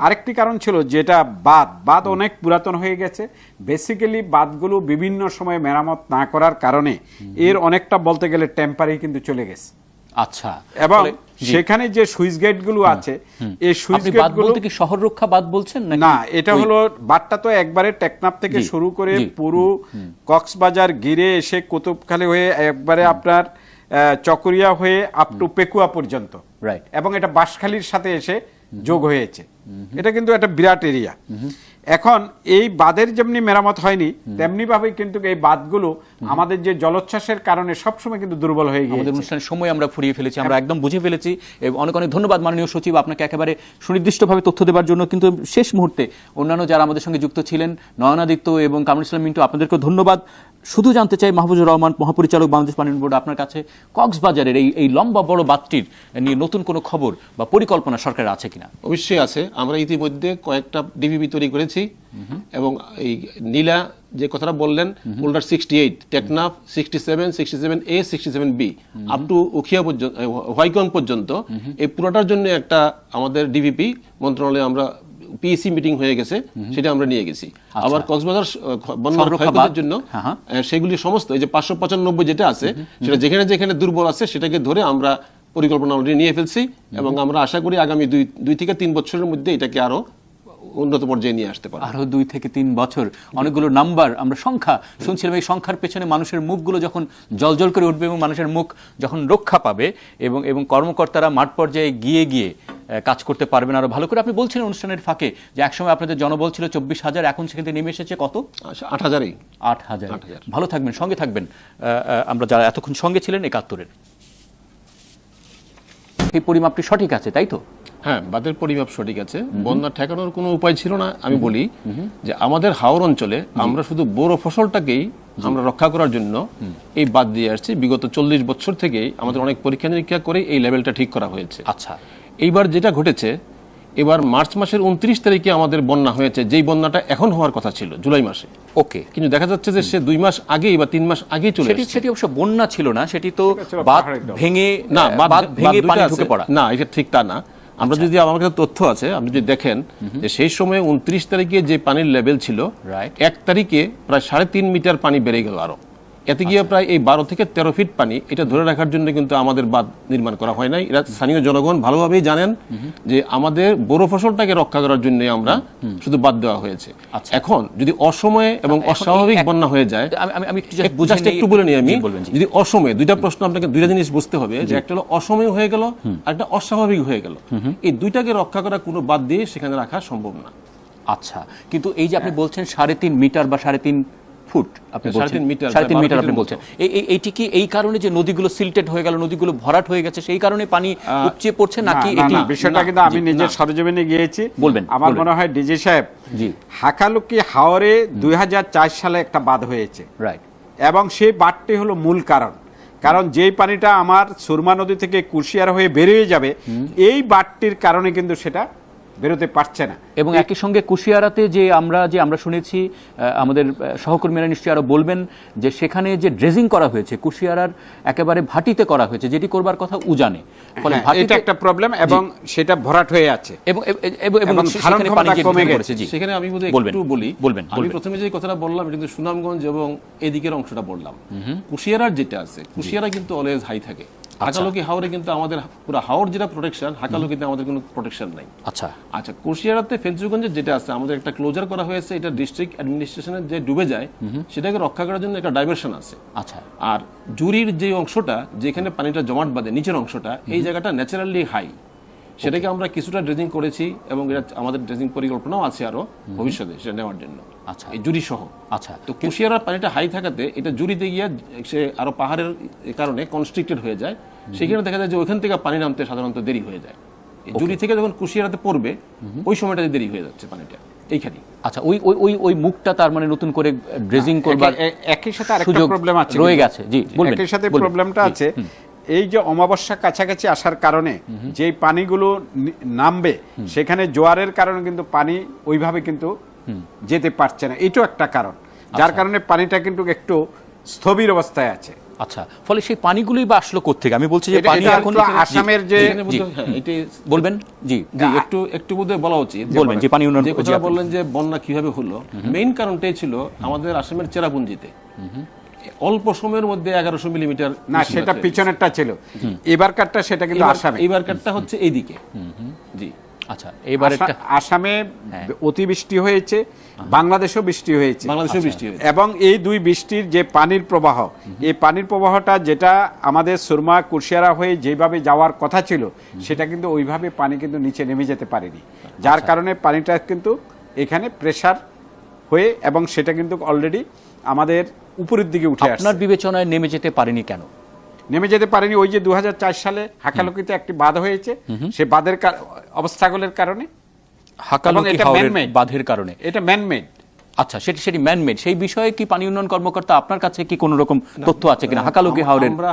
S3: আরেকটি কারণ ছিল যেটা বাঁধ অনেক পুরাতন হয়ে গেছে। বেসিক্যালি বাঁধগুলো বিভিন্ন সময় মেরামত না করার কারণে এর অনেকটা বলতে গেলে টেম্পারি কিন্তু চলে গেছে।
S1: আচ্ছা,
S3: এবং সেখানে যে সুইচ গেট গুলো আছে, এই সুইচ গেট গুলো
S1: কি শহর রক্ষা বাঁধ বলছেন
S3: না? এটা হলো বাঁধটা তো একবারে টেকনাফ থেকে শুরু করে পুরো কক্সবাজার ঘিরে এসে কুতুবখালী হয়ে একবারে আপনার চকরিয়া হয়ে আপ টু পেকুয়া পর্যন্ত, এবং এটা বাঁশখালীর সাথে এসে যোগ হয়েছে। এটা কিন্তু একটা বিরাট এরিয়া। এখন এই বাঁধের যেমনি মেরামত হয়নি তেমনি ভাবে কিন্তু এই বাঁধগুলো আমাদের যে জলোচ্ছ্বাসের কারণে সবসময় কিন্তু দুর্বল হয়ে গিয়েছে।
S1: আমাদের অনুষ্ঠানের সময় আমরা ফুরিয়ে ফেলেছি, আমরা একদম বুঝে ফেলেছি। অনেক অনেক ধন্যবাদ মাননীয় সচিব, আপনাকে একেবারে সুনির্দিষ্টভাবে তথ্য দেওয়ার জন্য। কিন্তু শেষ মুহূর্তে অন্যান্য যারা আমাদের সঙ্গে যুক্ত ছিলেন, নয়নাদিত্য এবং কামরুল ইসলাম মিন্টু, আপনাদেরকেও ধন্যবাদ। শুধু জানতে চাই মাহফুজুর রহমান, মহাপরিচালক বাংলাদেশ পানি বোর্ড, আপনার কাছে কক্সবাজারের এই লম্বা বড় বাঁধটির নিয়ে নতুন কোনো খবর বা পরিকল্পনা সরকারের আছে কিনা?
S4: অবশ্যই আছে। আমরা ইতিমধ্যে কয়েকটা ডিভিবি তৈরি করেছি, এবং এই নীলা যে কথাটা বললেন, বোল্ডার 68, Teknaf 67, 67A, 67B up to Ukhia পর্যন্ত, হোয়াইকং পর্যন্ত, এই পুরোটার জন্য একটা আমাদের ডিভিপি মন্ত্রণালয়ে আমরা পিএসি মিটিং হয়ে গেছে, সেটা আমরা নিয়ে গেছি। আবার কক্সবাজার বন্যার ক্ষয়ক্ষতির জন্য সেগুলি সমস্ত এই যে 595 যেটা আছে সেটা যেখানে যেখানে দুর্বল আছে সেটাকে ধরে আমরা পরিকল্পনা নিয়ে ফেলছি, এবং আমরা আশা করি আগামী 2 থেকে 3 বছরের মধ্যে এটাকে আরো উন্নত পর্যায়ে নিয়ে আসতে পারবো।
S1: আরো 2 থেকে 3 বছর, অনেকগুলো নাম্বার আমরা সংখ্যা শুনছিলাম, এই সংখ্যার পেছনে মানুষের মুখগুলো যখন জলজল করে উঠবে এবং মানুষের মুখ যখন রক্ষা পাবে এবং কর্মকর্তারা মাঠ পর্যায়ে গিয়ে কাজ করতে পারবেন আরো ভালো করে। আপনি বলছিলেন অনুষ্ঠানের ফাঁকে যে একসময় আপনাদের জনবল ছিল 24,000, এখন সেখান থেকে নেমে এসেছে কত?
S4: 8,000-ই।
S1: 8,000। ভালো থাকবেন, সঙ্গে থাকবেন। আমরা যারা এতক্ষণ সঙ্গে ছিলেন 71-এর, এই পরিমাপটি সঠিক আছে তাই তো?
S4: হ্যাঁ, বাঁধের পরিমাপ সঠিক আছে। বন্যা ঠেকানোর কোনো উপায় ছিল না। আমি বলি যে আমাদের হাওর অঞ্চলে আমরা শুধু বোরো ফসলটাকেই আমরা রক্ষা করার জন্য এই বাঁধ দিয়ে আসছি। বিগত 40 বছর থেকেই আমাদের অনেক পরীক্ষা নিরীক্ষা করে এই লেভেলটা ঠিক করা হয়েছে।
S1: আচ্ছা,
S4: এইবার যেটা ঘটেছে, এবার মার্চ মাসের 29 তারিখে আমাদের বন্যা হয়েছে, যেই বন্যাটা এখন হওয়ার কথা ছিল জুলাই মাসে।
S1: ওকে,
S4: কিন্তু দেখা যাচ্ছে যে সে 2 মাস আগেই বা 3 মাস আগেই চলে এসেছে।
S1: সেটি অবশ্য বন্যা ছিল না, সেটি তো বাঁধ ভেঙে
S4: না,
S1: বাঁধ ভেঙে
S4: দুটো
S1: পানি
S4: আছে।
S1: ঢুকে পড়া।
S4: না, এটা ঠিক তা না। আমরা যদি, আমার কাছে তথ্য আছে, আপনি যদি দেখেন যে সেই সময় 29 তারিখে যে পানির লেভেল ছিল, 1 তারিখে প্রায় 3.5 মিটার পানি বেড়ে গেল আরো। এতে গিয়ে প্রায় এই 12 থেকে 13 ফিট পানি, এটা ধরে রাখার জন্য কিন্তু আমাদের বাঁধ নির্মাণ করা হয় নাই। এরা স্থানীয় জনগণ ভালোভাবেই জানেন যে আমাদের বোরো ফসলটাকে রক্ষা করার জন্য আমরা শুধু বাঁধ দেওয়া হয়েছে। এখন যদি অসময়ে এবং অস্বাভাবিক বন্যা হয়ে যায়,
S1: আমি
S4: একটু বলে নিই আমি, যদি অসময়ে, দুইটা প্রশ্ন আপনাকে, দুইটা জিনিস বুঝতে হবে, যে একটা হলো অসময়ে হয়ে গেল আর একটা অস্বাভাবিক হয়ে গেল। এই দুইটাকে রক্ষা করা কোনো বাদ দিয়ে সেখানে রাখা সম্ভব না।
S1: আচ্ছা, কিন্তু এই যে আপনি বলছেন 3.5 মিটার বা 3.5 ফুট, আপনি বলছেন 3.5 মিটার, আপনি বলছেন এইটি কি এই কারণে যে নদীগুলো সিল্টেড হয়ে গেল, নদীগুলো ভরাট হয়ে গেছে, সেই কারণে পানি উপচে পড়ছে নাকি?
S3: এটি বিষয়টা কিন্তু আমি নিজের সরজমিনে গিয়েছি,
S1: বলবেন।
S3: আমার মনে হয় ডিজি সাহেব,
S1: জি,
S3: হাকালুকি হাওরে 2004 সালে একটা বাঁধ হয়েছে, রাইট, এবং সেই বাঁধটি হলো মূল কারণ যেই পানিটা আমার সুরমা নদী থেকে কুশিয়ারা হয়ে বেরিয়ে যাবে, এই বাঁধটির কারণে কিন্তু সেটা বেরোতে পারছে না।
S1: এবং একই সঙ্গে কুশিয়ারাতে যে আমরা শুনেছি, আমাদের সহকর্মীরা নিশ্চয়ই আরো বলবেন, যে সেখানে যে ড্রেজিং করা হয়েছে কুশিয়ারার একেবারে ভাটিতে করা হয়েছে, যেটি করবার কথা উজানে, ফলে
S3: এটা একটা প্রবলেম, এবং সেটা ভরাট হয়ে আছে
S1: এবং সেখানে পানি কমে গেছে।
S4: সেখানে আমি একটু বলি, আমি প্রথমে যে কথাটা বললাম কিন্তু সুনামগঞ্জ এবং এদিকের অংশটা বললাম। কুশিয়ারার যেটা আছে, কুশিয়ারা কিন্তু অলওয়েজ হাই থাকে। হাকালুকি হাওরে কিন্তু আমাদের পুরো হাওর যেটা প্রোটেকশন, হাকালুকিতে আমাদের কোনো প্রোটেকশন নাই। আচ্ছা, কুশিয়ারাতে ফেঞ্চুগঞ্জে যেটা আছে, আমাদের একটা ক্লোজার করা হয়েছে, এটা ডিস্ট্রিক্ট অ্যাডমিনিস্ট্রেশনের যে ডুবে যায় সেটাকে রক্ষা করার জন্য একটা ডাইভারশন আছে। আচ্ছা, আর জুরির যে অংশটা, যেখানে পানিটা জমাট বাঁধে, নিচের অংশটা, এই জায়গাটা ন্যাচারালি হাই, সেটাকে আমরা কিছুটা ড্রেজিং করেছি এবং এটা আমাদের ড্রেজিং পরিকল্পনাও আছে আরো ভবিষ্যতে সেটা নেওয়ার জন্য। আচ্ছা, এই জুরি সহ। আচ্ছা, তো কুশিয়ারার পানিটা হাই থাকাতে এটা জুরিতে গিয়ে সে আরো পাহাড়ের কারণে কনস্ট্রিক্টেড হয়ে যায়, সেখানে দেখা যায় যে ওইখান থেকে পানি নামতে সাধারণত দেরি হয়ে যায়। জুরি থেকে যখন কুশিয়ারাতে পড়বে ওই সময়টাতে দেরি হয়ে যাচ্ছে পানিটা এইখানে।
S1: আচ্ছা, ওই মুখটা তার মানে নতুন করে ড্রেজিং করবার
S3: একই সাথে আরেকটা প্রবলেম আছে,
S1: রয়ে গেছে। জি, বলবেন।
S3: একই সাথে প্রবলেমটা আছে, এই যে অমাবস্যা কাছাকাছি আসার কারণে যে পানিগুলো নামবে, সেখানে জোয়ারের কারণে কিন্তু পানি ওইভাবে কিন্তু যেতে পারছে না, এটাও একটা কারণ, যার কারণে পানিটা কিন্তু একটু স্থবির অবস্থায় আছে।
S1: আচ্ছা, ফলে সেই পানিগুলোই বা আসলো কোত্থেকে? আমি বলছি যে পানি এখন
S3: আসামের যে
S1: বলবেন। জি,
S4: একটু বোধহয় বলা উচিত,
S1: বলবেন যে পানি উন্নয়ন,
S4: যে কথা বললেন যে বন্যা কিভাবে হলো, মেইন কারণটাই ছিল আমাদের আসামের চেরাপুঞ্জিতে অল্প সময়ের মধ্যে 1100 মিলিমিটার।
S3: না, সেটা পিছনেরটা ছিল, এবারকারটা সেটা কিন্তু আসামে,
S4: এবারকারটা হচ্ছে এইদিকে। জি,
S1: আচ্ছা, এবারে
S3: আসামে অতিবৃষ্টি হয়েছে, বাংলাদেশেও বৃষ্টি হয়েছে, এবং এই দুই বৃষ্টির যে পানির প্রবাহ, এই পানির প্রবাহটা যেটা আমাদের সুরমা কুশিয়ারা হয়ে যেভাবে যাওয়ার কথা ছিল, সেটা কিন্তু ওইভাবে পানি কিন্তু নিচে নেমে যেতে পারেনি, যার কারণে পানিটা কিন্তু এখানে প্রেসার হয়ে, এবং সেটা কিন্তু অলরেডি আমাদের উপরের দিকে উঠে আসছে।
S1: আপনার বিবেচনায় নেমে যেতে পারেনি কেন?
S3: নেমে যেতে পারেনি ওই যে 2004 সালে হাকালুকিতে একটি বাঁধ হয়েছে, সে বাঁধের অবস্থাগুলোর কারণে,
S1: হাকালুকি হাওরের বাঁধের কারণে,
S3: এটা ম্যানমেড।
S1: আচ্ছা, সেটি ম্যানমেড। সেই বিষয়ে কি পানি উন্নয়ন কর্মকর্তা আপনার কাছে কি কোনো রকম তথ্য আছে কিনা?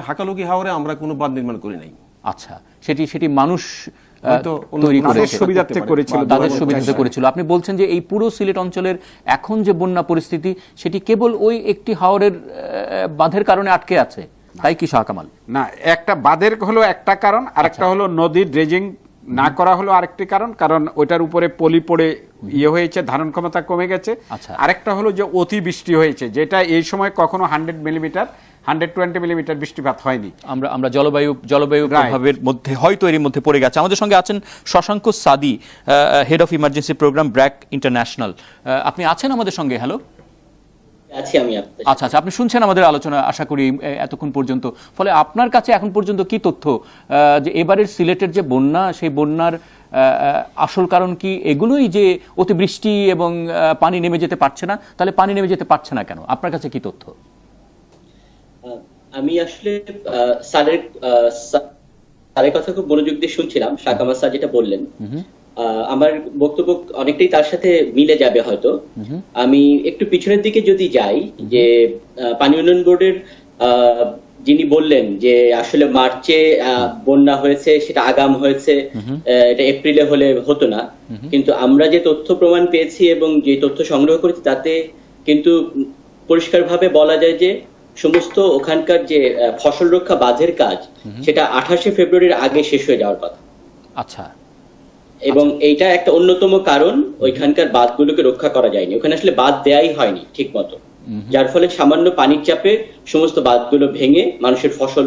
S1: হাকালুকি
S4: হাওরে আমরা কোনো বাঁধ নির্মাণ করি নাই।
S1: আচ্ছা, সেটি মানুষ তৈরি করেছিল, তাদের সুবিধাতে করেছিল। আপনি বলছেন যে এই পুরো সিলেট অঞ্চলের এখন যে বন্যা পরিস্থিতি, সেটি কেবল ওই একটি হাওরের বাঁধের কারণে আটকে আছে, তাই কি শাহ কামাল?
S3: না, একটা বাঁধের হলো একটা কারণ, আরেকটা হলো নদীর ড্রেজিং না করা হলো আরেকটি কারণ ওইটার উপরে পলি পড়ে হয়েছে, ধারণ ক্ষমতা কমে গেছে। আরেকটা হলো যে অতিবৃষ্টি হয়েছে, যেটা এই সময় কখনো 100 মিলিমিটার 120 মিলিমিটার বৃষ্টিপাত হয়নি।
S1: আমরা জলবায়ু প্রভাবের মধ্যে হয়তো এর মধ্যে পড়ে গেছে। আমাদের সঙ্গে আছেন Shashanka Sadi, head of emergency programme BRAC international. আপনি আছেন আমাদের সঙ্গে? হ্যালো,
S5: আছি আমি।
S1: আচ্ছা, আপনি শুনছেন আমাদের আলোচনা আশা করি এতক্ষণ পর্যন্ত। ফলে আপনার কাছে এখন পর্যন্ত কি তথ্য যে এবারের সিলেটের যে বন্যা, সেই বন্যার আসল কারণ কি এগুলোই যে অতিবৃষ্টি এবং পানি নেমে যেতে পারছে না? তাহলে পানি নেমে যেতে পারছে না কেন? আপনার কাছে কি তথ্য?
S5: আমি আসলে স্যারের কথা খুব মনোযোগ দিয়ে শুনছিলাম। শাহ কামাল স্যার যেটা বললেন, আমার বক্তব্য অনেকটাই তার সাথে মিলে যাবে হয়তো। আমি একটু পিছনের দিকে যদি যাই, যে পানি উন্নয়ন বোর্ডের যিনি বললেন যে আসলে মার্চে বন্যা হয়েছে, সেটা আগাম হয়েছে, এটা এপ্রিলে হলে হতো না। কিন্তু আমরা যে তথ্য প্রমাণ পেয়েছি এবং যে তথ্য সংগ্রহ করেছি তাতে কিন্তু পরিষ্কারভাবে বলা যায় যে সমস্ত ওখানকার যে ফসল রক্ষা বাঁধের কাজ, সেটা 28শে ফেব্রুয়ারির আগে শেষ হয়ে যাওয়ার কথা।
S1: আচ্ছা।
S5: এবং এইটা একটা অন্যতম কারণ, ওইখানকার বাঁধগুলোকে রক্ষা করা যায়নি। ওখানে আসলে বাঁধ দেয়াই হয়নি ঠিক মতো, যার ফলে সামান্য পানির চাপে সমস্ত বাঁধগুলো ভেঙে মানুষের ফসল,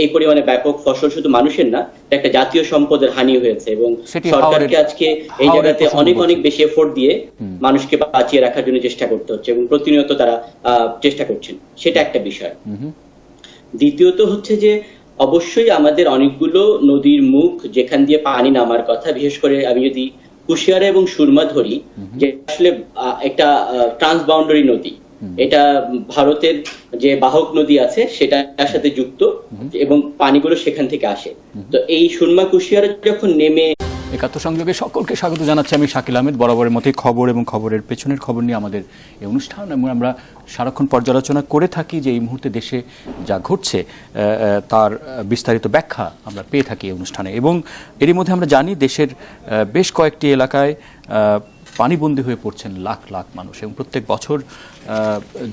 S5: এই পরিমাণে ব্যাপক ফসল শুধু মানুষের না, একটা জাতীয় সম্পদের হানি হয়েছে। এবং সরকারকে আজকে এই জায়গাতে অনেক বেশি এফোর্ট দিয়ে মানুষকে বাঁচিয়ে রাখার জন্য চেষ্টা করতে হচ্ছে এবং প্রতিনিয়ত তারা চেষ্টা করছেন। সেটা একটা বিষয়। দ্বিতীয়ত হচ্ছে যে অবশ্যই আমাদের অনেকগুলো নদীর মুখ যেখান দিয়ে পানি নামার কথা, বিশেষ করে আমি যদি কুশিয়ারা এবং সুরমা ধরি, যে আসলে একটা ট্রান্সবাউন্ডারি নদী, এটা ভারতের যে বাহক নদী আছে সেটার সাথে যুক্ত এবং পানিগুলো সেখান থেকে আসে। তো এই সুরমা কুশিয়ারা যখন নেমে
S1: একাত্তর সংযোগে সকলকে স্বাগত জানাচ্ছি আমি শাকিল আহমেদ। বরাবরের মতোই খবর এবং খবরের পেছনের খবর নিয়ে আমাদের এই অনুষ্ঠান, এবং আমরা সারাক্ষণ পর্যালোচনা করে থাকি যে এই মুহূর্তে দেশে যা ঘটছে তার বিস্তারিত ব্যাখ্যা আমরা পেয়ে থাকি এই অনুষ্ঠানে। এবং এরই মধ্যে আমরা জানি দেশের বেশ কয়েকটি এলাকায় পানিবন্দী হয়ে পড়ছেন লাখ লাখ মানুষ, এবং প্রত্যেক বছর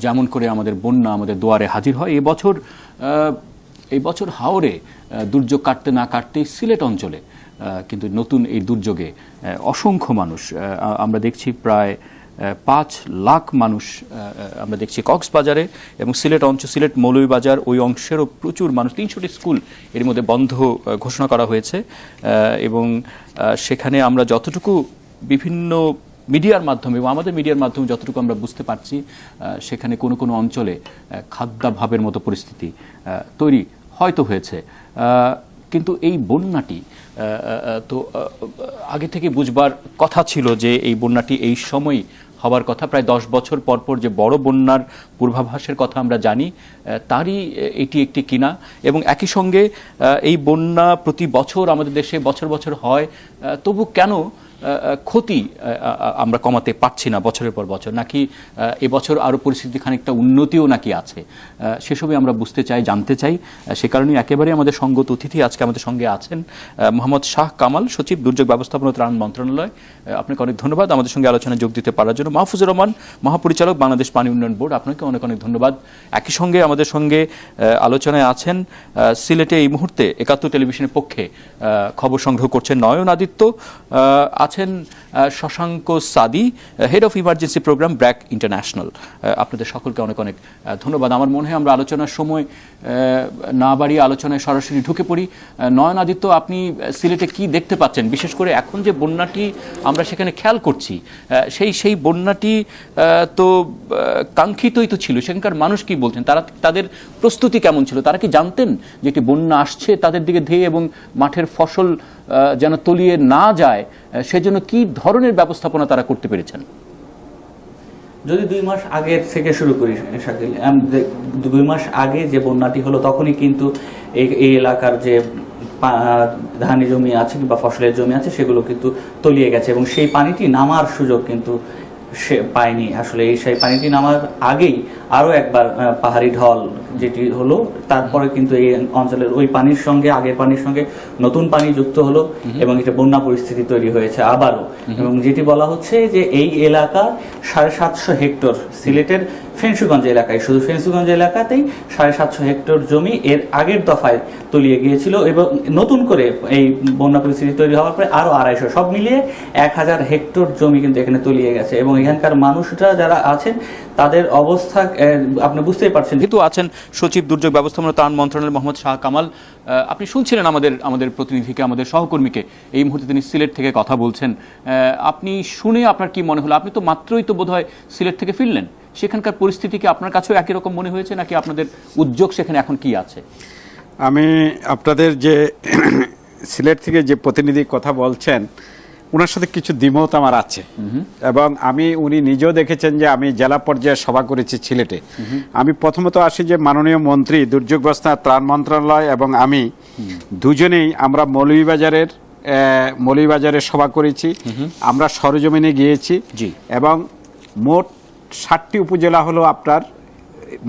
S1: যেমন করে আমাদের বন্যা আমাদের দুয়ারে হাজির হয়, এই বছর হাওরে দুর্যোগ কাটতে না কাটতেই সিলেট অঞ্চলে কিন্তু নতুন এই দুর্যোগে অসংখ্য মানুষ, আমরা দেখছি প্রায় 5 লাখ মানুষ আমরা দেখছি কক্সবাজারে, এবং সিলেট মৌলভীবাজার ওই অংশেরও প্রচুর মানুষ। 300টি স্কুল এর মধ্যে বন্ধ ঘোষণা করা হয়েছে। এবং সেখানে আমরা যতটুকু বিভিন্ন মিডিয়ার মাধ্যমে এবং আমাদের মিডিয়ার মাধ্যমে যতটুকু আমরা বুঝতে পারছি, সেখানে কোনো অঞ্চলে খাদ্যাভাবের মতো পরিস্থিতি তৈরি হয়তো হয়েছে। কিন্তু এই বন্যাটি তো আগে থেকে বুঝবার কথা ছিল যে এই বন্যাটি এই সময় হবার কথা। প্রায় 10 বছর পর যে বড় বন্যার পূর্বাভাসের কথা আমরা জানি, তারই এটি একটি কিনা। এবং একই সঙ্গে এই বন্যা প্রতি বছর আমাদের দেশে বছর হয়, তবু কেন ক্ষতি আমরা কমাতে পারছি না বছরের পর বছর? নাকি এবছর আরও পরিস্থিতি খানিকটা উন্নতিও নাকি আছে? সেসবই আমরা বুঝতে চাই, জানতে চাই। সে কারণেই একেবারে আমাদের সঙ্গত অতিথি আজকে আমাদের সঙ্গে আছেন মোহাম্মদ শাহ কামাল, সচিব, দুর্যোগ ব্যবস্থাপনা ও ত্রাণ মন্ত্রণালয়। আপনাকে অনেক ধন্যবাদ আমাদের সঙ্গে আলোচনায় যোগ দিতে পারার জন্য। মাহফুজুর রহমান, মহাপরিচালক, বাংলাদেশ পানি উন্নয়ন বোর্ড, আপনাকে অনেক ধন্যবাদ। একই সঙ্গে আমাদের সঙ্গে আলোচনায় আছেন সিলেটে এই মুহূর্তে 71 টেলিভিশনের পক্ষে খবর সংগ্রহ করছেন নয়ন আদিত্য, আছেন Shashanka Sadi, head of emergency programme BRAC international. আপনাদের সকলকে অনেক ধন্যবাদ। আমার মনে হয় আমরা আলোচনার সময় না বাড়িয়ে আলোচনায় সরাসরি ঢুকে পড়ি। নয়ন আদিত্য, আপনি সিলেটে কি দেখতে পাচ্ছেন? বিশেষ করে এখন যে বন্যাটি আমরা সেখানে খেয়াল করছি, সেই বন্যাটি তো কাঙ্ক্ষিতই তো ছিল। সেখানকার মানুষ কি বলছেন? তাদের প্রস্তুতি কেমন ছিল? তারা কি জানতেন যে একটি বন্যা আসছে তাদের দিকে ধেয়ে, এবং মাঠের ফসল যেন তলিয়ে না যায় সেজন্য কি ধরনের ব্যবস্থাপনা তারা করতে পেরেছেন?
S2: যদি 2 মাস আগের থেকে শুরু করি শাকিল, 2 মাস আগে যে বন্যাটি হলো তখনই কিন্তু এই এলাকার যে ধানি জমি আছে কিংবা ফসলের জমি আছে সেগুলো কিন্তু তলিয়ে গেছে, এবং সেই পানিটি নামার সুযোগ কিন্তু সে পায়নি। আসলে সেই পানিটি নামার আগেই আরো একবার পাহাড়ি ঢল যেটি হলো, তারপরে কিন্তু এই অঞ্চলের ওই পানির সঙ্গে আগের পানির সঙ্গে নতুন পানি যুক্ত হলো এবং এটা বন্যা পরিস্থিতি তৈরি হয়েছে আবারও। এবং যেটি বলা হচ্ছে যে এই এলাকা 750 হেক্টর সিলেটের ফেঞ্চুগঞ্জ এলাকায়, শুধু ফেঞ্চুগঞ্জ এলাকাতেই 750 হেক্টর জমি এর আগের দফায় তলিয়ে গিয়েছিল এবং নতুন করে এই বন্যা পরিস্থিতি তৈরি হওয়ার পরে আরো 250, সব মিলিয়ে 1000 হেক্টর জমি কিন্তু এখানে তলিয়ে গেছে এবং এখানকার মানুষরা যারা আছেন তাদের অবস্থা আপনি বুঝতেই পারছেন।
S1: যেহেতু আছেন সচিব দুর্যোগ ব্যবস্থাপনা ত্রাণ মন্ত্রণালয়ের মোহাম্মদ শাহ কামাল, আপনি শুনছিলেন আমাদের প্রতিনিধিকে, আমাদের সহকর্মীকে, এই মুহূর্তে তিনি সিলেট থেকে কথা বলছেন। আপনি শুনে আপনার কি মনে হলো? আপনি তো মাত্রই তো বোধহয় সিলেট থেকে ফিরলেন, সেখানকার পরিস্থিতি কি আপনার কাছেও একই রকম মনে হয়েছে নাকি আপনাদের উদ্যোগ সেখানে এখন কি আছে?
S3: আমি আপনাদের যে সিলেট থেকে যে প্রতিনিধি কথা বলছেন ওনার সাথে কিছু দ্বিমত আমার আছে এবং উনি নিজেও দেখেছেন যে আমি জেলা পর্যায়ে সভা করেছি সিলেটে। আমি প্রথমত আসি যে মাননীয় মন্ত্রী দুর্যোগ ব্যবস্থাপনা ত্রাণ মন্ত্রণালয় এবং আমি দুজনেই আমরা মৌলভীবাজারে সভা করেছি, আমরা সরজমিনে গিয়েছি এবং মোট 60টি উপজেলা হলো আপনার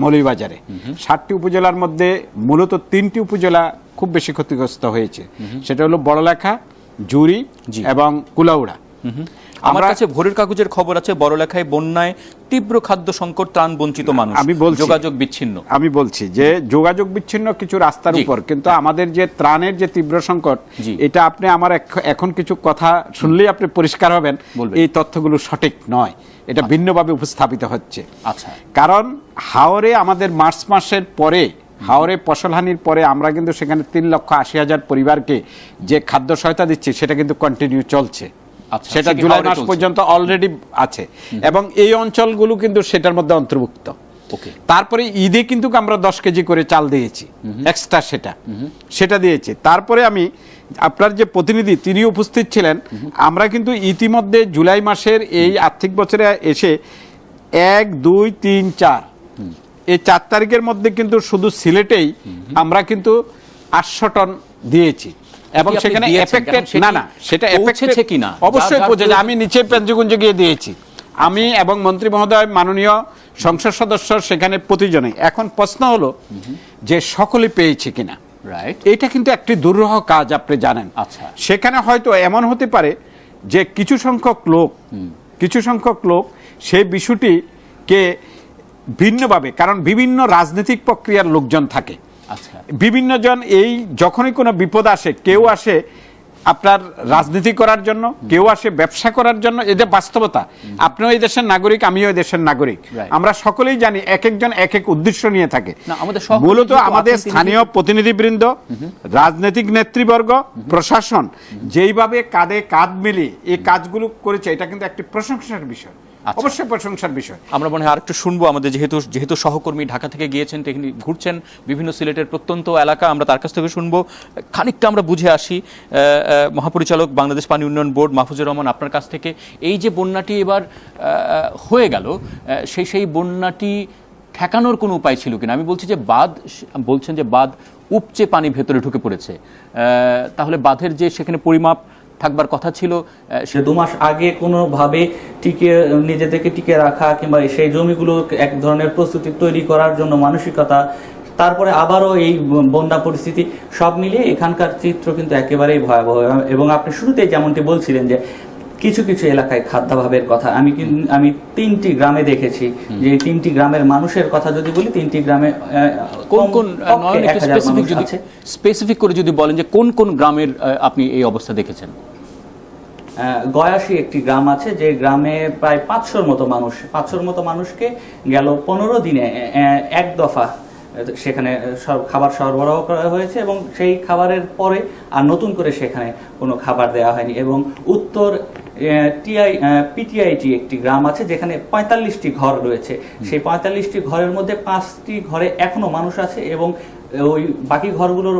S3: মৌলভীবাজারে। 60টি উপজেলার মধ্যে মূলত 3টি উপজেলা খুব বেশি ক্ষতিগ্রস্ত হয়েছে, সেটা হলো বড়লেখা, জুরি এবং কুলাউড়া।
S1: আমার কাছে ভোরের কাগজের খবর আছে বড়লেখায় বন্যায় তীব্র খাদ্য সংকট, ত্রাণ বঞ্চিত মানুষ,
S3: আমি বলছি
S1: যোগাযোগ বিচ্ছিন্ন।
S3: আমি বলছি যে যোগাযোগ বিচ্ছিন্ন কিছু রাস্তার উপর, কিন্তু আমাদের যে ত্রাণের যে তীব্র সংকট, এটা আপনি আমার এখন কিছু কথা শুনলেই আপনি পরিষ্কার হবেন এই তথ্যগুলো সঠিক নয়, এটা ভিন্নভাবে উপস্থাপিত হচ্ছে।
S1: আচ্ছা,
S3: কারণ হাওরে আমাদের মার্চ মাসের পরে, হাওরে ফসলহানির পরে আমরা কিন্তু সেখানে 3,80,000 পরিবারকে যে খাদ্য সহায়তা দিচ্ছি সেটা কিন্তু কন্টিনিউ চলছে, সেটা জুলাই মাস পর্যন্ত অলরেডি আছে এবং এই অঞ্চলগুলো কিন্তু সেটার মধ্যে অন্তর্ভুক্ত। তারপরে ঈদে কিন্তু আমরা 10 কেজি করে চাল দিয়েছি এক্সট্রা, সেটা দিয়েছি। তারপরে আমি আপনার যে প্রতিনিধি তিনি উপস্থিত ছিলেন, আমরা কিন্তু ইতিমধ্যে জুলাই মাসের এই আর্থিক বছরে এসে 1, 2, 3, 4 এই 4 তারিখের মধ্যে কিন্তু শুধু সিলেটেই আমরা কিন্তু 800 টন দিয়েছি এবং সেখানে এফেক্টেড না সেটা
S1: পৌঁছেছে কিনা
S3: অবশ্যই পৌঁছেছে। আমি নিচে পেঞ্জুগঞ্জে গিয়ে দিয়েছি, আমি এবং মন্ত্রী মহোদয়, মাননীয় সংসদ সদস্য সেখানে প্রতিজনে। এখন প্রশ্ন হলো যে সকলে পেয়েছে কিনা, এটা কিন্তু একটি দুরূহ কাজ, আপনি জানেন। সেখানে হয়তো এমন হতে পারে যে কিছু সংখ্যক লোক সেই বিষয়টিকে ভিন্নভাবে, কারণ বিভিন্ন রাজনৈতিক প্রক্রিয়ার লোকজন থাকে, বিভিন্ন জন এই যখনই কোনো বিপদ আসে, কেউ আসে আপনার রাজনীতি করার জন্য, কেউ আসে ব্যবসা করার জন্য, এটা বাস্তবতা। আপনিও এই দেশের নাগরিক, আমিও এই দেশের নাগরিক, আমরা সকলেই জানি এক একজন এক এক উদ্দেশ্য নিয়ে থাকে। মূলত আমাদের স্থানীয় প্রতিনিধিবৃন্দ, রাজনৈতিক নেতৃবর্গ, প্রশাসন যেইভাবে কাঁধে কাঁধ মিলিয়ে এই কাজগুলো করেছে, এটা কিন্তু একটি প্রশংসার বিষয়, অবশ্যই প্রশংসার বিষয়।
S1: আমরা মনে হয় আরেকটু শুনবো আমাদের যেহেতু সহকর্মী ঢাকা থেকে গিয়েছেন, তিনি ঘুরছেন বিভিন্ন সিলেটের প্রত্যন্ত এলাকা, আমরা তার কাছ থেকে শুনবো, খানিকটা আমরা বুঝে আসি। মহাপরিচালক বাংলাদেশ পানি উন্নয়ন বোর্ড মাহফুজুর রহমান, আপনার কাছ থেকে এই যে বন্যাটি এবার হয়ে গেল, সেই বন্যাটি ঠেকানোর কোনো উপায় ছিল কিনা? আমি বলছি যে বলছেন যে বাঁধ উপচে পানি ভেতরে ঢুকে পড়েছে, তাহলে বাঁধের যে সেখানে পরিমাপ থাকবার কথা ছিল,
S2: সে 2 মাস আগে কোনোভাবে নিজেদেরকে টিকে রাখা কিংবা সেই জমিগুলো এক ধরনের প্রস্তুতি তৈরি করার জন্য মানসিকতা, তারপরে আবারও এই বন্যা পরিস্থিতি, সব মিলিয়ে এখানকার চিত্র কিন্তু একেবারেই ভয়াবহ। এবং আপনি শুরুতেই যেমনটি বলছিলেন যে কিছু কিছু এলাকায় খাদ্যাভাবের কথা, আমি 3টি গ্রামে দেখেছি যে 3টি গ্রামের মানুষের কথা যদি বলি, 3টি গ্রামে
S1: কোন স্পেসিফিক করে যদি বলেন যে কোন কোন গ্রামের আপনি এই অবস্থা দেখেছেন?
S2: গয়াসী একটি গ্রাম আছে, যে গ্রামে প্রায় 500-র মতো মানুষকে গেল 15 দিনে এক দফা সেখানে খাবার সরবরাহ করা হয়েছে এবং সেই খাবারের পরে আর নতুন করে সেখানে কোনো খাবার দেওয়া হয়নি। এবং উত্তর পিটিআইটি একটি গ্রাম আছে যেখানে 45টি ঘর রয়েছে, সেই 45টি ঘরের মধ্যে 5টি ঘরে এখনো মানুষ আছে এবং ওই বাকি ঘরগুলোর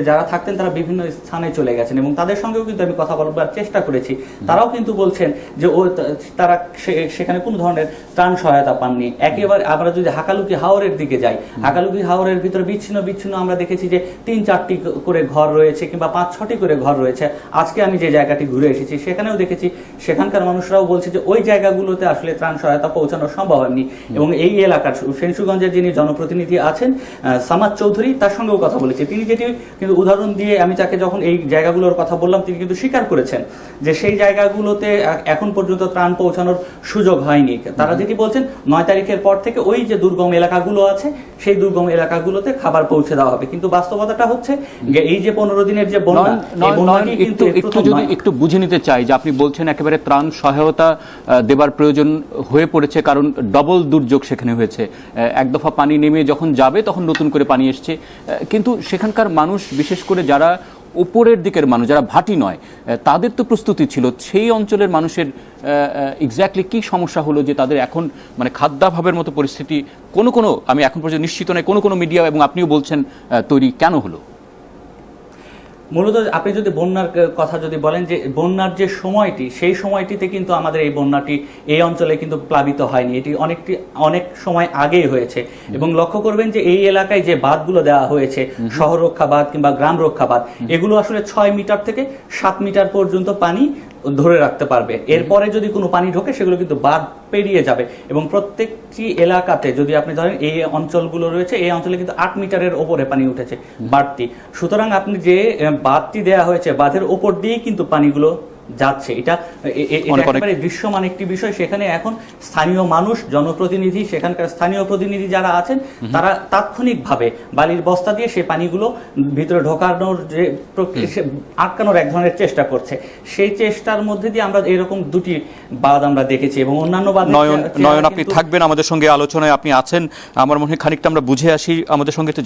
S2: যারা থাকতেন তারা বিভিন্ন স্থানে চলে গেছেন এবং তাদের সঙ্গেও কিন্তু আমি কথা বলবার চেষ্টা করেছি। তারাও কিন্তু বলছেন যে তারা সেখানে কোনো ধরনের ত্রাণ সহায়তা পাননি। একেবারে আমরা যদি হাকালুকি হাওরের দিকে যাই, হাকালুকি হাওরের ভিতরে বিচ্ছিন্ন আমরা দেখেছি যে 3-4টি করে ঘর রয়েছে কিংবা 5-6টি করে ঘর রয়েছে। আজকে আমি যে জায়গাটি ঘুরে এসেছি সেখানেও দেখেছি সেখানকার মানুষরাও বলছে যে ওই জায়গাগুলোতে আসলে ত্রাণ সহায়তা পৌঁছানো সম্ভব হয়নি। এবং এই এলাকার ফেঞ্চুগঞ্জের যিনি জনপ্রতিনিধি আছেন সামাদ চৌধুরী, চৌধুরী, তার সঙ্গেও কথা বলেছি। তিনি যেটি কিন্তু উদাহরণ দিয়ে আমি তাকে যখন এই জায়গাগুলোর কথা বললাম, তিনি কিন্তু স্বীকার করেছেন যে সেই জায়গাগুলোতে এখন পর্যন্ত ত্রাণ পৌঁছানোর সুযোগ হয়নি। তারা যেটি বলছেন 9 তারিখের পর থেকে ওই যে দুর্গম এলাকাগুলো আছে সেই দুর্গম এলাকাগুলোতে খাবার পৌঁছে দেওয়া হবে, কিন্তু বাস্তবতাটা হচ্ছে এই যে 15 দিনের যে বন্যা, এই বন্যাটি কিন্তু
S1: একটু যদি একটু বুঝে নিতে চাই যে আপনি বলছেন একেবারে ত্রাণ সহায়তা দেবার প্রয়োজন হয়ে পড়েছে, কারণ ডবল দুর্যোগ সেখানে হয়েছে। এক দফা পানি নেমে যখন যাবে তখন নতুন করে পানি এসছে, কিন্তু সেখানকার মানুষ, বিশেষ করে যারা উপরের দিকের মানুষ, যারা ভাটি নয়, তাদের তো প্রস্তুতি ছিল। সেই অঞ্চলের মানুষের এক্স্যাক্টলি কি সমস্যা হলো যে তাদের এখন মানে খাদ্যাভাবের মতো পরিস্থিতি কোনো আমি এখন পর্যন্ত নিশ্চিত নয়, কোনো মিডিয়া এবং আপনিও বলছেন তৈরি কেন হলো?
S2: মূলত আপনি যদি বন্যার কথা যদি বলেন, যে বন্যার যে সময়টি, সেই সময়টিতে কিন্তু আমাদের এই বন্যাটি এই অঞ্চলে কিন্তু প্লাবিত হয়নি, এটি অনেক সময় আগেই হয়েছে। এবং লক্ষ্য করবেন যে এই এলাকায় যে বাঁধগুলো দেওয়া হয়েছে, শহর রক্ষা বাঁধ কিংবা গ্রাম রক্ষা বাঁধ, এগুলো আসলে 6 মিটার থেকে 7 মিটার পর্যন্ত পানি ধরে রাখতে পারবে। এরপরে যদি কোনো পানি ঢোকে সেগুলো কিন্তু বাঁধ পেরিয়ে যাবে। এবং প্রত্যেকটি এলাকাতে যদি আপনি ধরেন এই অঞ্চলগুলো রয়েছে, এই অঞ্চলে কিন্তু 8 মিটারের ওপরে পানি উঠেছে বাড়তি। সুতরাং আপনি যে বাঁধটি দেওয়া হয়েছে, বাঁধের ওপর দিয়েই কিন্তু পানিগুলো যাচ্ছে। এটা একেবারে দৃশ্যমান একটি বিষয়। সেখানে এখন স্থানীয় মানুষ, জনপ্রতিনিধি, সেখানকার স্থানীয় প্রতিনিধি যারা আছেন, তারা তাৎক্ষণিকভাবে বালির বস্তা দিয়ে সেই পানিগুলো ভিতরে ঢোকানোর যে আটকানোর এক ধরনের চেষ্টা করছে। সেই চেষ্টার মধ্যে দিয়ে আমরা এরকম 2টি বাঁধ আমরা দেখেছি এবং অন্যান্য বাঁধ।
S1: নয়ন, আপনি থাকবেন আমাদের সঙ্গে আলোচনায়, আপনি আছেন। আমার মনে হয় খানিকটা আমরা বুঝে আসি আমাদের সঙ্গে তো